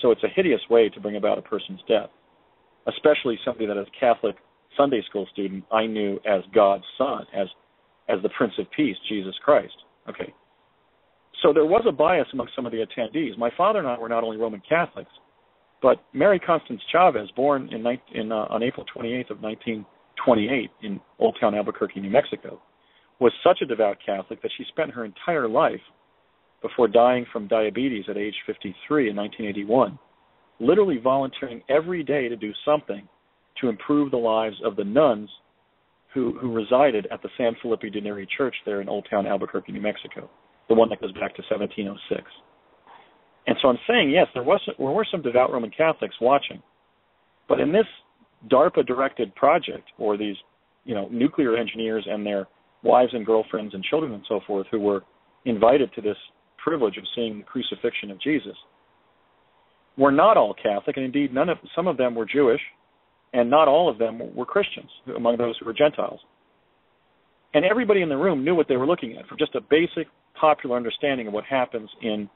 So it's a hideous way to bring about a person's death, especially somebody that, as a Catholic Sunday school student, I knew as God's Son, as the Prince of Peace, Jesus Christ. Okay. So there was a bias among some of the attendees. My father and I were not only Roman Catholics, but Mary Constance Chavez, born on April 28th of 1928 in Old Town Albuquerque, New Mexico, was such a devout Catholic that she spent her entire life, before dying from diabetes at age 53 in 1981, literally volunteering every day to do something to improve the lives of the nuns who resided at the San Felipe de Neri Church there in Old Town Albuquerque, New Mexico, the one that goes back to 1706. And so I'm saying, yes, there were some devout Roman Catholics watching. But in this DARPA-directed project, or these, nuclear engineers and their wives and girlfriends and children and so forth who were invited to this privilege of seeing the crucifixion of Jesus, were not all Catholic, and indeed some of them were Jewish, and not all of them were Christians, among those who were Gentiles. And everybody in the room knew what they were looking at, from just a basic popular understanding of what happens in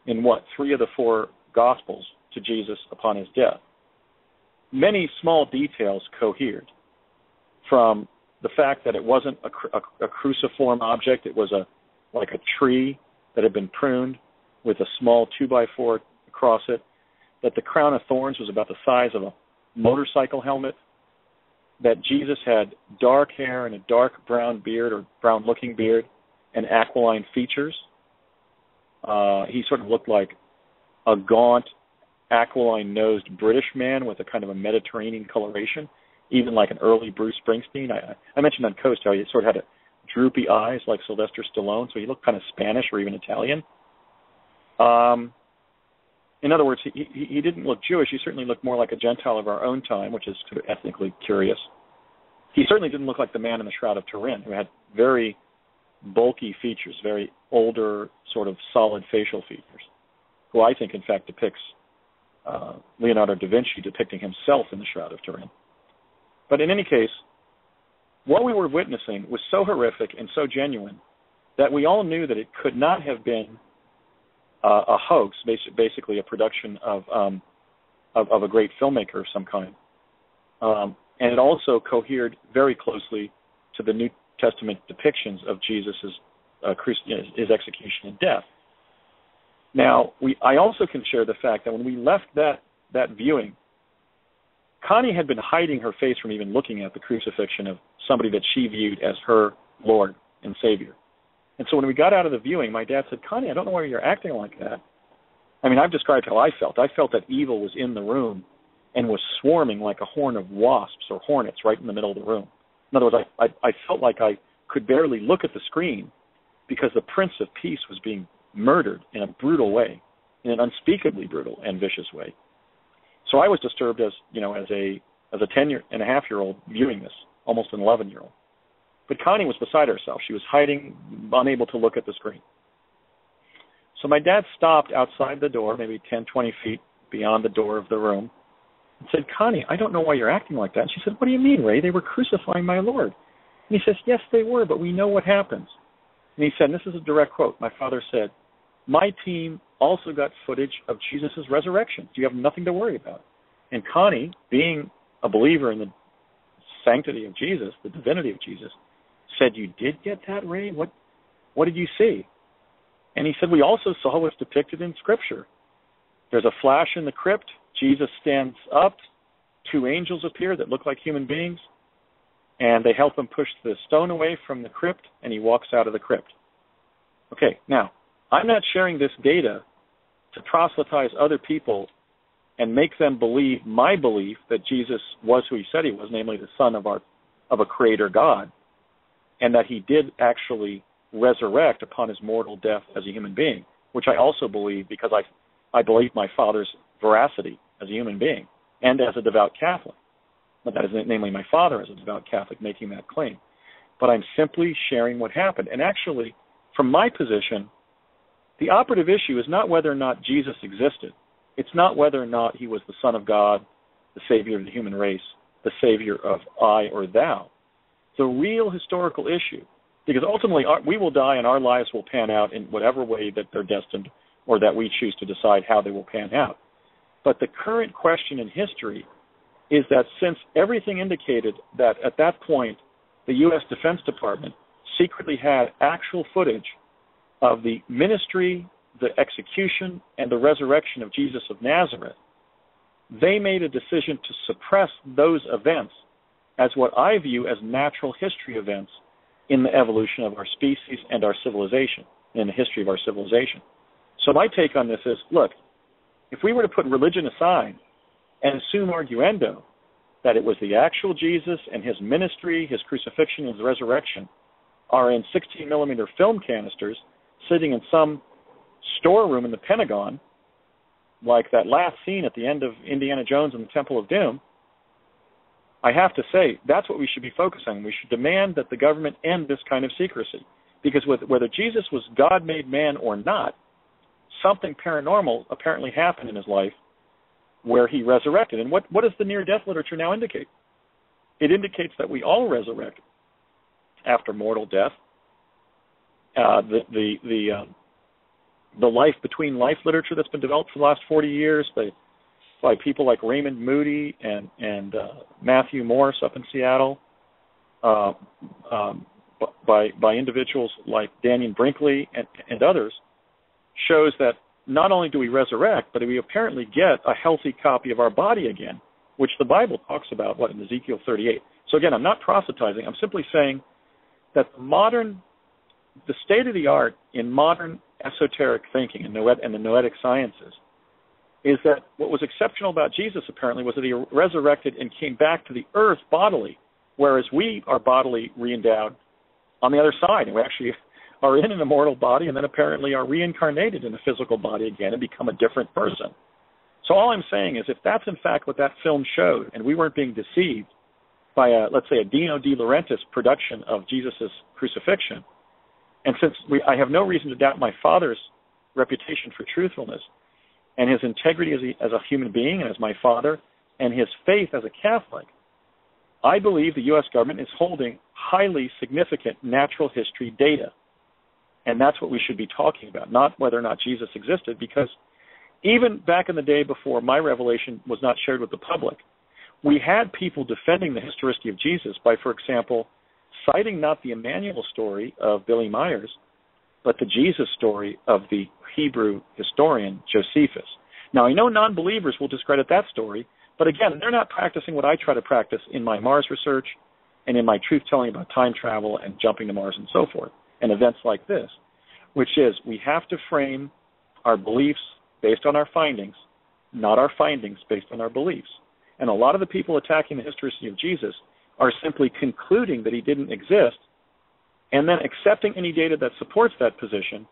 3 of the 4 Gospels to Jesus upon his death. Many small details cohered, from the fact that it wasn't a cruciform object, it was like a tree that had been pruned with a small 2x4 across it, that the crown of thorns was about the size of a motorcycle helmet, that Jesus had dark hair and a dark brown beard, or brown-looking beard, and aquiline features. He sort of looked like a gaunt, aquiline-nosed British man with a kind of a Mediterranean coloration, even like an early Bruce Springsteen. I mentioned on Coast how he sort of had droopy eyes like Sylvester Stallone, so he looked kind of Spanish or even Italian. In other words, he didn't look Jewish. He certainly looked more like a Gentile of our own time, which is sort of ethnically curious. He certainly didn't look like the man in the Shroud of Turin, who had very bulky features, very older, sort of solid facial features, who I think, in fact, depicts Leonardo da Vinci depicting himself in the Shroud of Turin. But in any case, what we were witnessing was so horrific and so genuine that we all knew that it could not have been a hoax, basically a production of a great filmmaker of some kind. And it also cohered very closely to the New Testament depictions of Jesus' his execution and death. Now, I also can share the fact that when we left that viewing, Connie had been hiding her face from even looking at the crucifixion of somebody that she viewed as her Lord and Savior. And so when we got out of the viewing, my dad said, "Connie, I don't know why you're acting like that." I mean, I've described how I felt. I felt that evil was in the room and was swarming like a horn of wasps or hornets right in the middle of the room. In other words, I felt like I could barely look at the screen because the Prince of Peace was being murdered in a brutal way, in an unspeakably brutal and vicious way. So I was disturbed as a 10-and-a-half-year-old viewing this, almost an 11-year-old. But Connie was beside herself. She was hiding, unable to look at the screen. So my dad stopped outside the door, maybe 10, 20 feet beyond the door of the room, and said, "Connie, I don't know why you're acting like that." And she said, "What do you mean, Ray? They were crucifying my Lord." And he says, "Yes, they were, but we know what happens." And he said, and this is a direct quote, my father said, "My team also got footage of Jesus' resurrection. You have nothing to worry about." And Connie, being a believer in the sanctity of Jesus, the divinity of Jesus, said, "You did get that, Ray? What did you see?" And he said, "We also saw what's depicted in Scripture. There's a flash in the crypt. Jesus stands up. 2 angels appear that look like human beings, and they help him push the stone away from the crypt, and he walks out of the crypt." Okay, now, I'm not sharing this data to proselytize other people and make them believe my belief that Jesus was who he said he was, namely the Son of a Creator God, and that he did actually resurrect upon his mortal death as a human being, which I also believe because I believe my father's veracity as a human being and as a devout Catholic. But that is namely my father as a devout Catholic making that claim. But I'm simply sharing what happened. And actually, from my position, the operative issue is not whether or not Jesus existed. It's not whether or not he was the Son of God, the Savior of the human race, the Savior of I or thou. The real historical issue, because ultimately we will die and our lives will pan out in whatever way that they're destined or that we choose to decide how they will pan out. But the current question in history is that since everything indicated that at that point the U.S. Defense Department secretly had actual footage of the ministry, the execution, and the resurrection of Jesus of Nazareth, they made a decision to suppress those events as what I view as natural history events in the evolution of our species and our civilization, in the history of our civilization. So my take on this is, look, if we were to put religion aside and assume arguendo that it was the actual Jesus and his ministry, his crucifixion, and his resurrection are in 16-millimeter film canisters sitting in some storeroom in the Pentagon, like that last scene at the end of Indiana Jones and the Temple of Doom, I have to say that's what we should be focusing on. We should demand that the government end this kind of secrecy. Because whether Jesus was God-made man or not, something paranormal apparently happened in his life where he resurrected. And what does the near-death literature now indicate? It indicates that we all resurrect after mortal death. The life between life literature that's been developed for the last 40 years by people like Raymond Moody and Matthew Morse up in Seattle, by individuals like Daniel Brinkley and others, shows that not only do we resurrect, but we apparently get a healthy copy of our body again, which the Bible talks about, in Ezekiel 38. So again, I'm not proselytizing. I'm simply saying that the state of the art in modern esoteric thinking and the noetic sciences is that what was exceptional about Jesus apparently was that he resurrected and came back to the earth bodily, whereas we are bodily re-endowed on the other side, and we actually are in an immortal body and then apparently are reincarnated in a physical body again and become a different person. So all I'm saying is if that's in fact what that film showed and we weren't being deceived by, let's say, a Dino De Laurentiis production of Jesus' crucifixion, and since I have no reason to doubt my father's reputation for truthfulness and his integrity as a human being and as my father and his faith as a Catholic, I believe the U.S. government is holding highly significant natural history data. And that's what we should be talking about, not whether or not Jesus existed, because even back in the day before my revelation was not shared with the public, we had people defending the historicity of Jesus by, for example, citing not the Emmanuel story of Billy Myers, but the Jesus story of the Hebrew historian Josephus. Now, I know non-believers will discredit that story, but again, they're not practicing what I try to practice in my Mars research and in my truth-telling about time travel and jumping to Mars and so forth, and events like this, which is we have to frame our beliefs based on our findings, not our findings based on our beliefs. And a lot of the people attacking the historicity of Jesus are simply concluding that he didn't exist and then accepting any data that supports that position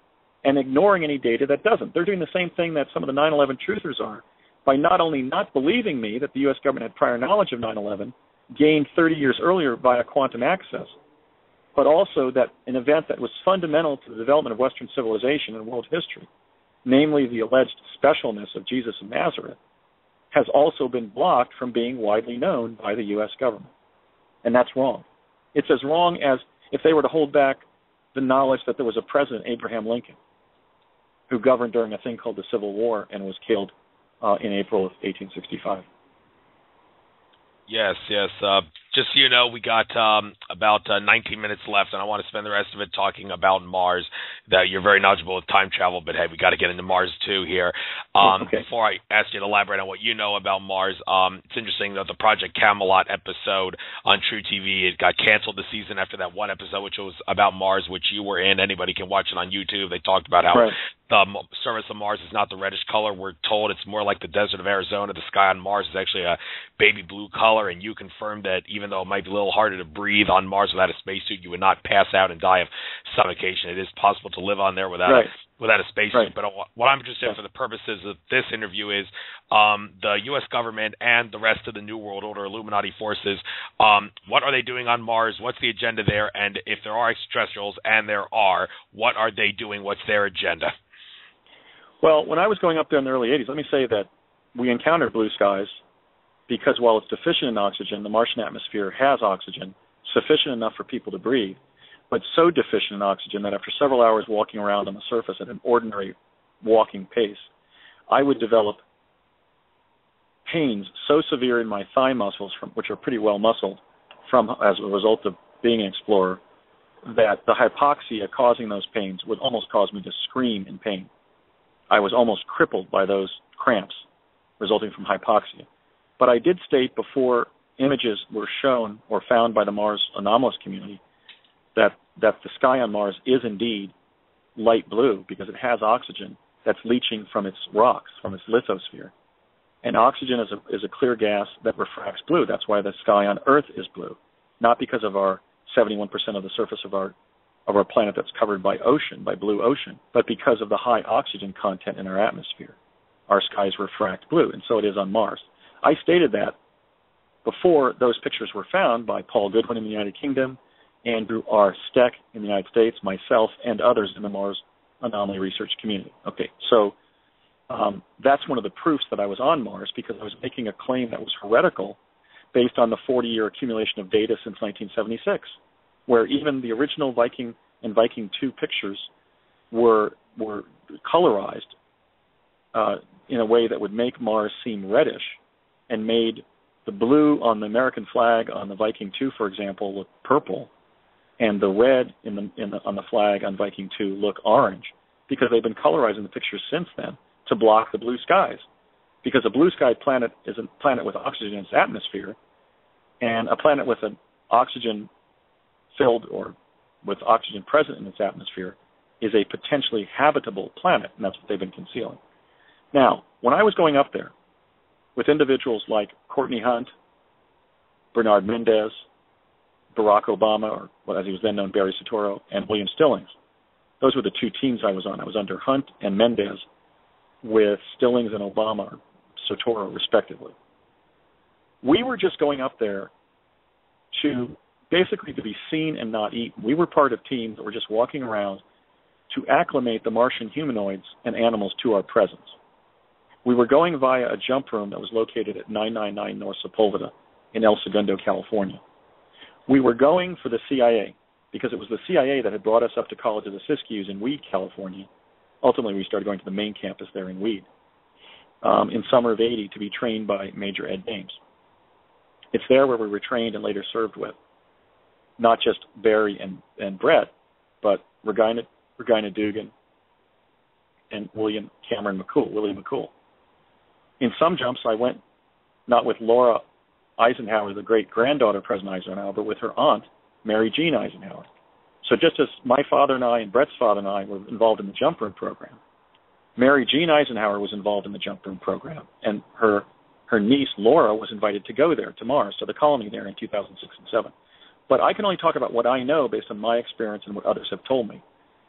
and ignoring any data that doesn't. They're doing the same thing that some of the 9/11 truthers are by not only not believing me that the U.S. government had prior knowledge of 9/11, gained 30 years earlier via quantum access, but also that an event that was fundamental to the development of Western civilization and world history, namely the alleged specialness of Jesus of Nazareth, has also been blocked from being widely known by the U.S. government. And that's wrong. It's as wrong as if they were to hold back the knowledge that there was a President, Abraham Lincoln, who governed during a thing called the Civil War and was killed in April of 1865. Yes. Just so you know, we got about 19 minutes left, and I want to spend the rest of it talking about Mars. That you're very knowledgeable with time travel, but hey, we got to get into Mars too here. Okay. Before I ask you to elaborate on what you know about Mars, it's interesting that the Project Camelot episode on True TV, it got canceled the season after that one episode, which was about Mars, which you were in. Anybody can watch it on YouTube. They talked about how the surface of Mars is not the reddish color we're told. It's more like the desert of Arizona. The sky on Mars is actually a baby blue color, and you confirmed that even though it might be a little harder to breathe on Mars without a spacesuit, you would not pass out and die of suffocation. It is possible to live on there without a spacesuit. Right. But what I'm interested in for the purposes of this interview is the U.S. government and the rest of the New World Order Illuminati forces, what are they doing on Mars? What's the agenda there? And if there are extraterrestrials, and there are, what are they doing? What's their agenda? Well, when I was going up there in the early 80s, let me say that we encountered blue skies because while it's deficient in oxygen, the Martian atmosphere has oxygen, sufficient enough for people to breathe, but so deficient in oxygen that after several hours walking around on the surface at an ordinary walking pace, I would develop pains so severe in my thigh muscles, which are pretty well muscled, as a result of being an explorer, that the hypoxia causing those pains would almost cause me to scream in pain. I was almost crippled by those cramps resulting from hypoxia. But I did state before images were shown or found by the Mars anomalous community that the sky on Mars is indeed light blue because it has oxygen that's leaching from its rocks, from its lithosphere. And oxygen is a clear gas that refracts blue. That's why the sky on Earth is blue, not because of our 71% of the surface of our planet that's covered by ocean, by blue ocean, but because of the high oxygen content in our atmosphere. our skies refract blue, and so it is on Mars. I stated that before those pictures were found by Paul Goodwin in the United Kingdom, Andrew R. Steck in the United States, myself, and others in the Mars anomaly research community. Okay, so that's one of the proofs that I was on Mars, because I was making a claim that was heretical based on the 40-year accumulation of data since 1976, where even the original Viking and Viking 2 pictures were colorized in a way that would make Mars seem reddish, and made the blue on the American flag on the Viking 2, for example, look purple, and the red on the flag on Viking 2 look orange, because they've been colorizing the pictures since then to block the blue skies. Because a blue sky planet is a planet with oxygen in its atmosphere, and a planet with an oxygen filled or with oxygen present in its atmosphere is a potentially habitable planet, and that's what they've been concealing. Now, when I was going up there with individuals like Courtney Hunt, Bernard Mendez, Barack Obama, or as he was then known, Barry Soetoro, and William Stillings, those were the two teams I was on. I was under Hunt and Mendez with Stillings and Obama, or Soetoro, respectively. We were just going up there to basically to be seen and not eaten. We were part of teams that were just walking around to acclimate the Martian humanoids and animals to our presence. We were going via a jump room that was located at 999 North Sepulveda in El Segundo, California. We were going for the CIA, because it was the CIA that had brought us up to College of the Siskiyous in Weed, California. Ultimately, we started going to the main campus there in Weed in summer of '80 to be trained by Major Ed Dames. It's there where we were trained and later served with not just Barry and Brett, but Regina Dugan and William McCool. In some jumps, I went not with Laura Eisenhower, the great-granddaughter of President Eisenhower, but with her aunt, Mary Jean Eisenhower. So just as my father and I and Brett's father and I were involved in the jump room program, Mary Jean Eisenhower was involved in the jump room program, and her niece, Laura, was invited to go there, to Mars, to the colony there in 2006 and 2007. But I can only talk about what I know based on my experience and what others have told me.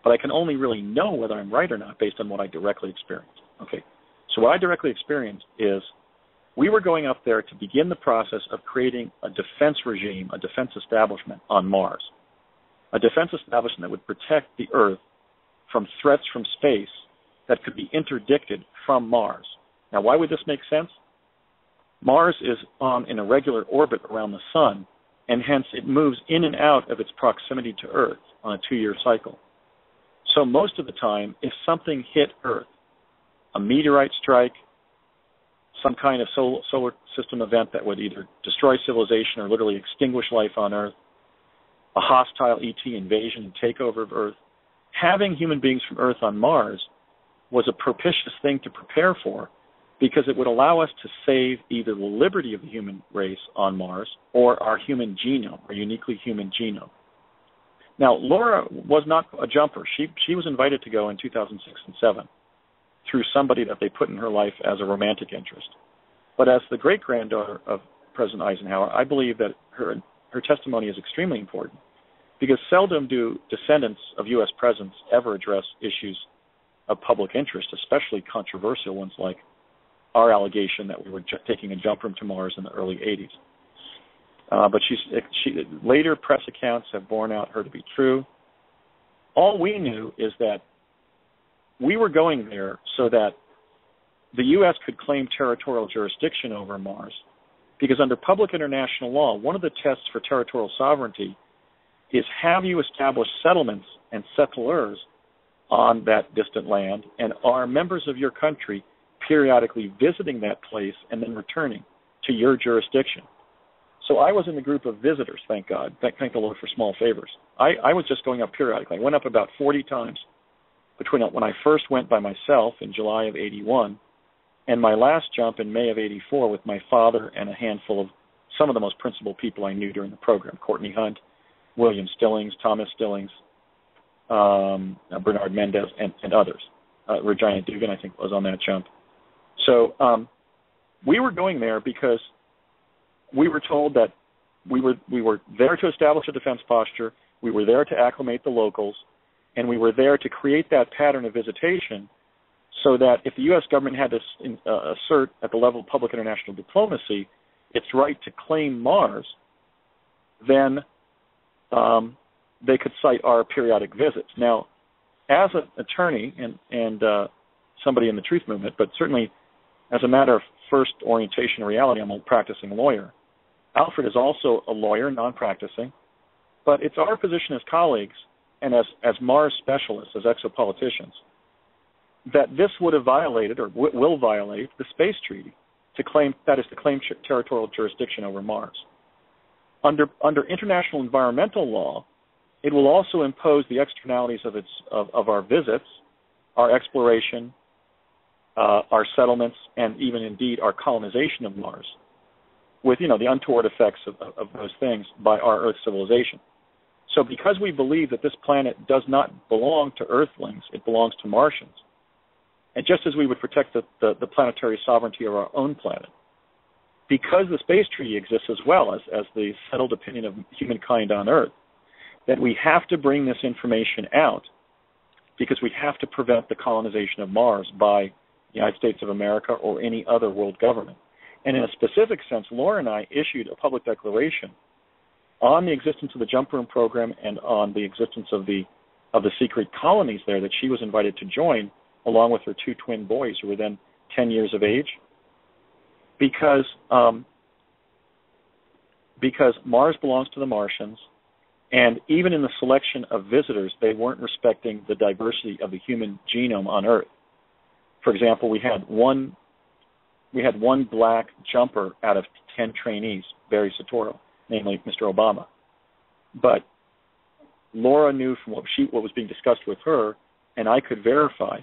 But I can only really know whether I'm right or not based on what I directly experienced. Okay, so what I directly experienced is we were going up there to begin the process of creating a defense regime, a defense establishment on Mars, a defense establishment that would protect the Earth from threats from space that could be interdicted from Mars. Now, why would this make sense? Mars is on an irregular orbit around the sun, and hence it moves in and out of its proximity to Earth on a 2-year cycle. So most of the time, if something hit Earth, a meteorite strike, some kind of solar system event that would either destroy civilization or literally extinguish life on Earth, a hostile ET invasion and takeover of Earth, having human beings from Earth on Mars was a propitious thing to prepare for, because it would allow us to save either the liberty of the human race on Mars or our human genome, our uniquely human genome. Now, Laura was not a jumper. She was invited to go in 2006 and 2007 through somebody that they put in her life as a romantic interest. But as the great-granddaughter of President Eisenhower, I believe that her testimony is extremely important, because seldom do descendants of U.S. presidents ever address issues of public interest, especially controversial ones like our allegation that we were taking a jump room to Mars in the early 80s. But later press accounts have borne out her to be true. All we knew is that we were going there so that the U.S. could claim territorial jurisdiction over Mars, because under public international law, one of the tests for territorial sovereignty is, have you established settlements and settlers on that distant land, and are members of your country periodically visiting that place and then returning to your jurisdiction? So I was in the group of visitors, thank God. Thank the Lord for small favors. I was just going up periodically. I went up about 40 times between when I first went by myself in July of 81 and my last jump in May of 84 with my father and a handful of some of the most principal people I knew during the program: Courtney Hunt, William Stillings, Thomas Stillings, Bernard Mendez, and others. Regina Dugan, I think, was on that jump. So we were going there because we were told that we were there to establish a defense posture, we were there to acclimate the locals, and we were there to create that pattern of visitation so that if the U.S. government had to assert at the level of public international diplomacy its right to claim Mars, then they could cite our periodic visits. Now, as an attorney and somebody in the truth movement, but certainly as a matter of first orientation and reality, I'm a practicing lawyer. Alfred is also a lawyer, non-practicing, but it's our position as colleagues and as Mars specialists, as exopoliticians, that this would have violated or will violate the space treaty to claim territorial jurisdiction over Mars. Under international environmental law, it will also impose the externalities of our visits, our exploration, our settlements, and even indeed our colonization of Mars, with the untoward effects of those things by our Earth civilization. So because we believe that this planet does not belong to Earthlings, it belongs to Martians, and just as we would protect the planetary sovereignty of our own planet, because the space treaty exists as well as the settled opinion of humankind on Earth, that we have to bring this information out because we have to prevent the colonization of Mars by the United States of America or any other world government. And in a specific sense, Laura and I issued a public declaration on the existence of the Jump Room program and on the existence of the secret colonies there that she was invited to join, along with her two twin boys who were then 10 years of age, because Mars belongs to the Martians, and even in the selection of visitors, they weren't respecting the diversity of the human genome on Earth. For example, we had one black jumper out of 10 trainees, Barry Soetoro, namely Mr. Obama. But Laura knew from what was being discussed with her, and I could verify,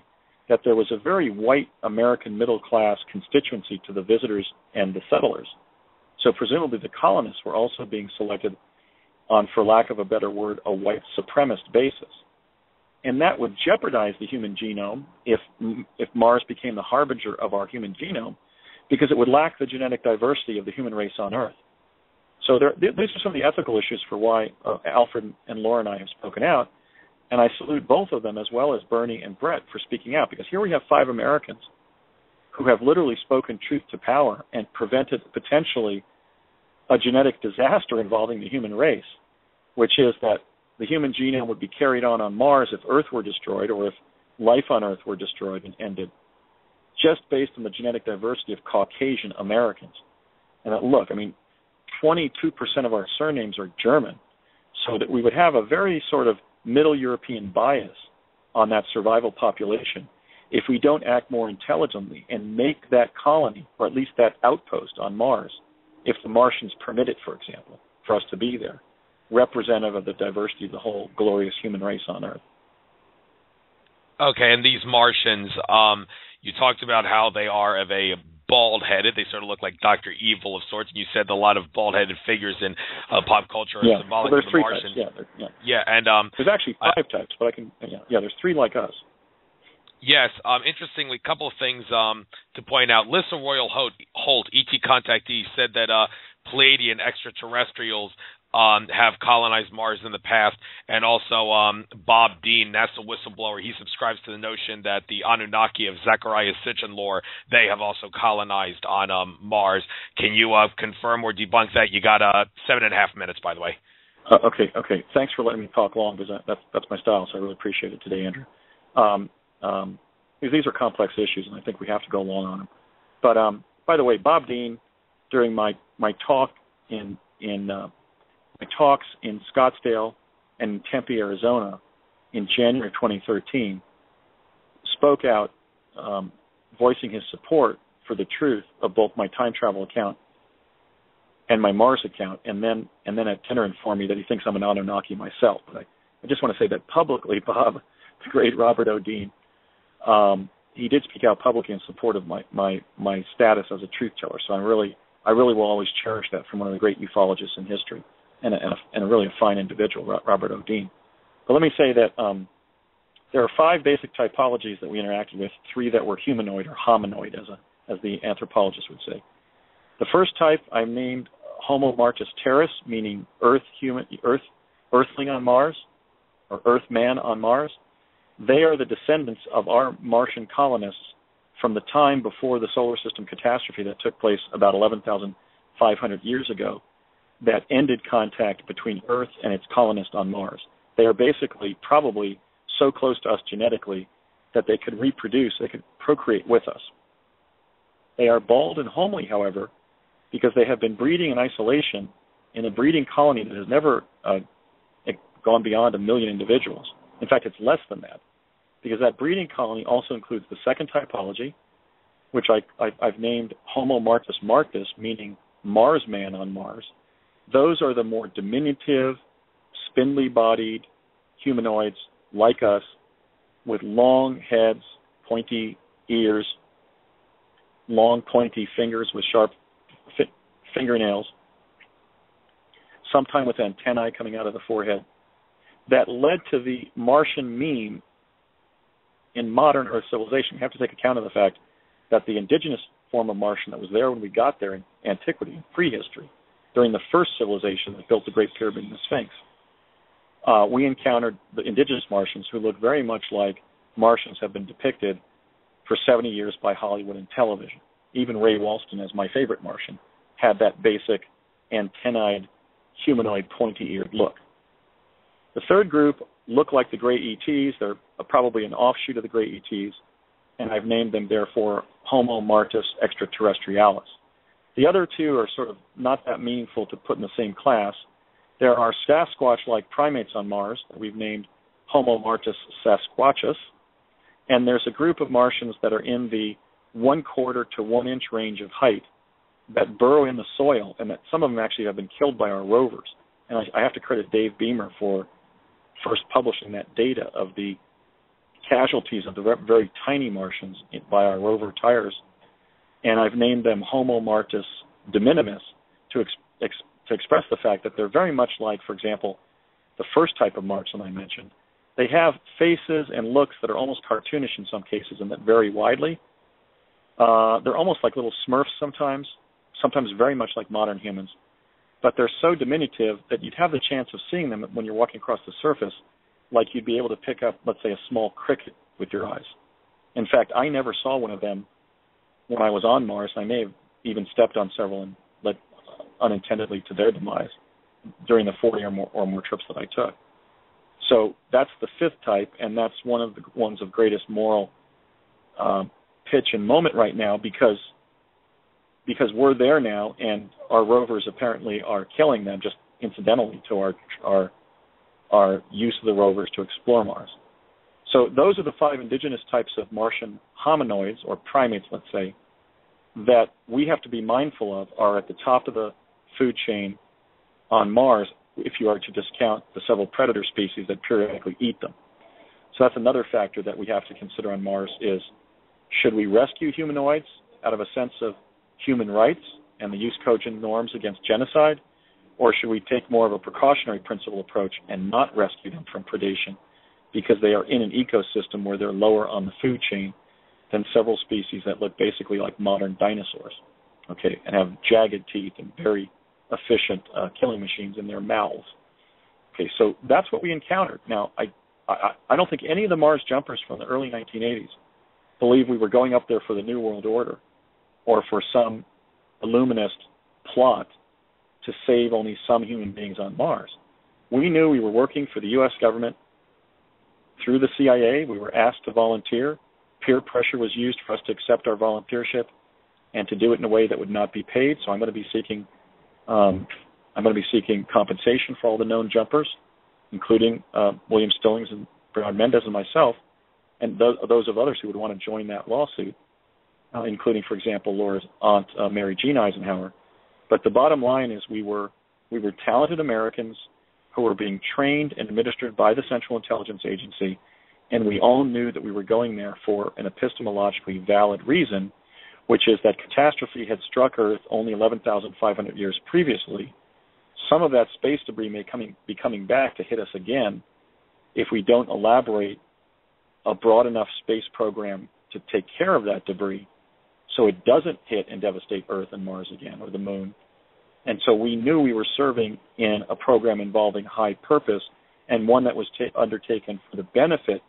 that there was a very white American middle-class constituency to the visitors and the settlers. So presumably the colonists were also being selected on, for lack of a better word, a white supremacist basis. And that would jeopardize the human genome if Mars became the harbinger of our human genome, because it would lack the genetic diversity of the human race on Earth. So these are some of the ethical issues for why Alfred and Laura and I have spoken out. And I salute both of them, as well as Bernie and Brett, for speaking out, because here we have 5 Americans who have literally spoken truth to power and prevented potentially a genetic disaster involving the human race, which is that the human genome would be carried on Mars if Earth were destroyed, or if life on Earth were destroyed and ended, just based on the genetic diversity of Caucasian Americans. And look, 22% of our surnames are German, so that we would have a very sort of Middle European bias on that survival population if we don't act more intelligently and make that colony, or at least that outpost on Mars, if the Martians permit it, for example, for us to be there, representative of the diversity of the whole glorious human race on Earth. Okay, and these Martians, you talked about how they are of a bald-headed. They sort of look like Dr. Evil of sorts, and you said a lot of bald-headed figures in pop culture are symbolic of the Martians. And there's actually 5 types, but there's 3 like us. Yes, interestingly, a couple of things to point out. Lissa Royal Holt, ET contactee, said that Pleiadian extraterrestrials have colonized Mars in the past, and also Bob Dean, NASA whistleblower, he subscribes to the notion that the Anunnaki of Zechariah Sitchin lore, they have also colonized on Mars. Can you confirm or debunk that? You got 7.5 minutes, by the way. Okay. Thanks for letting me talk long, because that's my style, so I really appreciate it today, Andrew. These are complex issues, and I think we have to go long on them. But by the way, Bob Dean, during my talk in my talks in Scottsdale and in Tempe, Arizona, in January 2013, spoke out, voicing his support for the truth of both my time travel account and my Mars account, and then at dinner informed me that he thinks I'm an Anunnaki myself. But I just want to say that publicly, Bob, the great Robert O. Dean, he did speak out publicly in support of my status as a truth teller. So I really will always cherish that from one of the great ufologists in history, and a really a fine individual, Robert O. Dean. But let me say that there are 5 basic typologies that we interacted with, 3 that were humanoid or hominoid, as the anthropologist would say. The first type I named Homo Martis Terris, meaning earthling on Mars, or Earthman on Mars. They are the descendants of our Martian colonists from the time before the solar system catastrophe that took place about 11,500 years ago that ended contact between Earth and its colonists on Mars. They are basically probably so close to us genetically that they could reproduce, they could procreate with us. They are bald and homely, however, because they have been breeding in isolation in a breeding colony that has never gone beyond 1 million individuals. In fact, it's less than that, because that breeding colony also includes the second typology, which I've named Homo martis martis, meaning Mars man on Mars. Those are the more diminutive, spindly-bodied humanoids like us with long heads, pointy ears, long pointy fingers with sharp fingernails, sometime with antennae coming out of the forehead. That led to the Martian meme in modern Earth civilization. You have to take account of the fact that the indigenous form of Martian that was there when we got there in antiquity, in prehistory, during the first civilization that built the Great Pyramid and the Sphinx, we encountered the indigenous Martians who look very much like Martians have been depicted for 70 years by Hollywood and television. Even Ray Walston, as my favorite Martian, had that basic antennae, humanoid, pointy-eared look. The third group look like the gray ETs. They're probably an offshoot of the gray ETs, and I've named them, therefore, Homo martis extraterrestrialis. The other two are sort of not that meaningful to put in the same class. There are Sasquatch-like primates on Mars that we've named Homo martis sasquatchus, and there's a group of Martians that are in the 1/4 to 1 inch range of height that burrow in the soil, and that some of them actually have been killed by our rovers. And I have to credit Dave Beamer for first publishing that data of the casualties of the very tiny Martians by our rover Tires. And I've named them Homo martis de minimis to express the fact that they're very much like, for example, the first type of Martian I mentioned. They have faces and looks that are almost cartoonish in some cases and that vary widely. They're almost like little Smurfs sometimes very much like modern humans. But they're so diminutive that you'd have the chance of seeing them when you're walking across the surface, like you'd be able to pick up, let's say, a small cricket with your eyes. In fact, I never saw one of them when I was on Mars. I may have even stepped on several and led unintendedly to their demise during the 40 or more trips that I took. So that's the fifth type, and that's one of the ones of greatest moral pitch and moment right now because we're there now, and our rovers apparently are killing them just incidentally to our use of the rovers to explore Mars. So those are the 5 indigenous types of Martian hominoids, or primates, let's say, that we have to be mindful of are at the top of the food chain on Mars if you are to discount the several predator species that periodically eat them. So that's another factor that we have to consider on Mars is, should we rescue humanoids out of a sense of human rights and the jus cogent norms against genocide, or should we take more of a precautionary principle approach and not rescue them from predation because they are in an ecosystem where they're lower on the food chain than several species that look basically like modern dinosaurs, okay, and have jagged teeth and very efficient killing machines in their mouths. Okay, so that's what we encountered. Now, I don't think any of the Mars jumpers from the early 1980s believed we were going up there for the New World Order or for some illuminist plot to save only some human beings on Mars. We knew we were working for the U.S. government through the CIA. We were asked to volunteer. Peer pressure was used for us to accept our volunteership and to do it in a way that would not be paid. So I'm going to be seeking compensation for all the known jumpers, including William Stillings and Bernard Mendez and myself, and those of others who would want to join that lawsuit, including, for example, Laura's aunt, Mary Jean Eisenhower. But the bottom line is we were talented Americans who were being trained and administered by the Central Intelligence Agency, and we all knew that we were going there for an epistemologically valid reason, which is that catastrophe had struck Earth only 11,500 years previously. Some of that space debris may be coming back to hit us again if we don't elaborate a broad enough space program to take care of that debris so it doesn't hit and devastate Earth and Mars again, or the Moon. And so we knew we were serving in a program involving high purpose and one that was undertaken for the benefit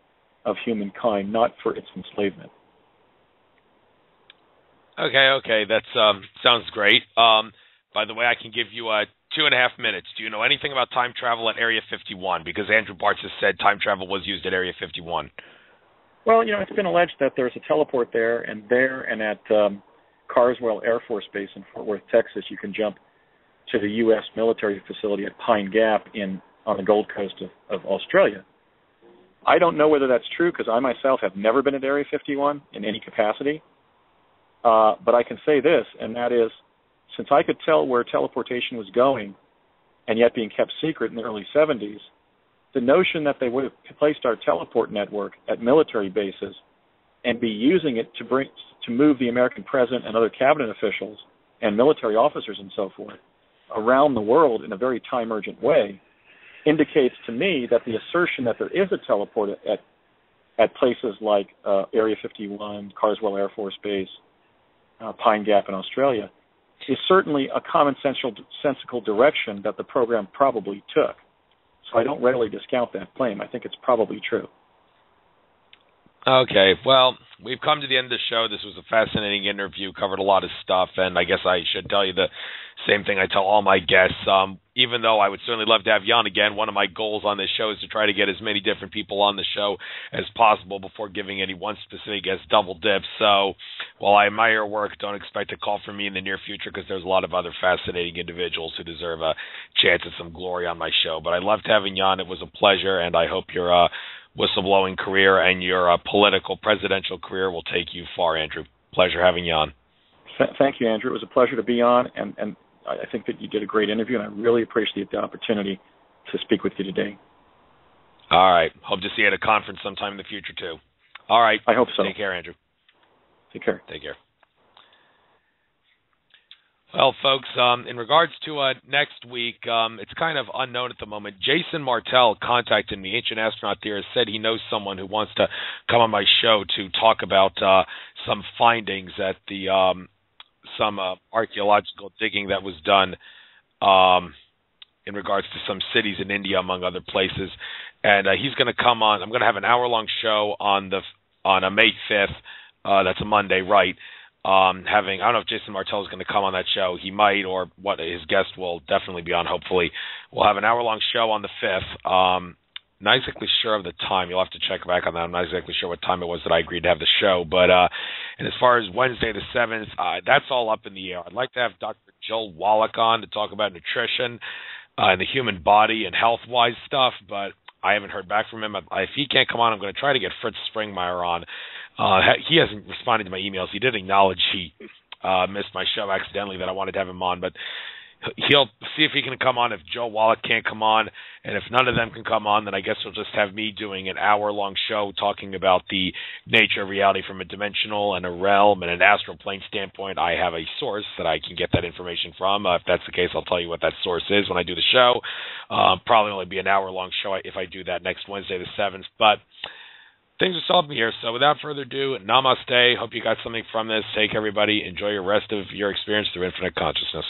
of humankind, not for its enslavement. Okay, that sounds great. By the way, I can give you 2.5 minutes. Do you know anything about time travel at Area 51? Because Andrew Bartz has said time travel was used at Area 51. Well, it's been alleged that there's a teleport there and at Carswell Air Force Base in Fort Worth, Texas, you can jump to the U.S. military facility at Pine Gap on the Gold Coast of Australia. I don't know whether that's true because I myself have never been at Area 51 in any capacity. But I can say this, and that is, since I could tell where teleportation was going and yet being kept secret in the early 70s, the notion that they would have placed our teleport network at military bases and be using it to move the American president and other cabinet officials and military officers and so forth around the world in a very time-urgent way indicates to me that the assertion that there is a teleport at places like Area 51, Carswell Air Force Base, Pine Gap in Australia, is certainly a commonsensical direction that the program probably took. So I don't readily discount that claim. I think it's probably true. Okay, well, we've come to the end of the show. This was a fascinating interview, covered a lot of stuff, and I guess I should tell you the same thing I tell all my guests. Even though I would certainly love to have you on again, one of my goals on this show is to try to get as many different people on the show as possible before giving any one specific guest double dips. So while I admire your work, don't expect a call from me in the near future because there's a lot of other fascinating individuals who deserve a chance at some glory on my show. But I loved having you on. It was a pleasure, and I hope your whistleblowing career and your presidential career will take you far, Andrew. Pleasure having you on. Thank you, Andrew. It was a pleasure to be on, and I think that you did a great interview, and I really appreciate the opportunity to speak with you today. All right. Hope to see you at a conference sometime in the future, too. All right. I hope so. Take care, Andrew. Take care. Take care. Well, folks, in regards to next week, it's kind of unknown at the moment. Jason Martell contacted me, ancient astronaut theorist, said he knows someone who wants to come on my show to talk about some findings at the some archaeological digging that was done in regards to some cities in India, among other places. And he's going to come on. I'm going to have an hour-long show on May 5th. That's a Monday, right? I don't know if Jason Martell is going to come on that show. He might, or what his guest will definitely be on, hopefully. We'll have an hour-long show on the 5th. Not exactly sure of the time. You'll have to check back on that. I'm not exactly sure what time it was that I agreed to have the show. But and as far as Wednesday the 7th, that's all up in the air. I'd like to have Dr. Joel Wallach on to talk about nutrition and the human body and health-wise stuff, but I haven't heard back from him. If he can't come on, I'm going to try to get Fritz Springmeier on. He hasn't responded to my emails. He did acknowledge he missed my show accidentally, that I wanted to have him on, but he'll see if he can come on if Joe Wallach can't come on, and if none of them can come on, then I guess he'll just have me doing an hour-long show talking about the nature of reality from a dimensional and a realm and an astral plane standpoint. I have a source that I can get that information from. If that's the case, I'll tell you what that source is when I do the show. Probably only be an hour-long show if I do that next Wednesday the 7th, but things are still up here. So without further ado, namaste. Hope you got something from this. Take everybody. Enjoy your rest of your experience through infinite consciousness.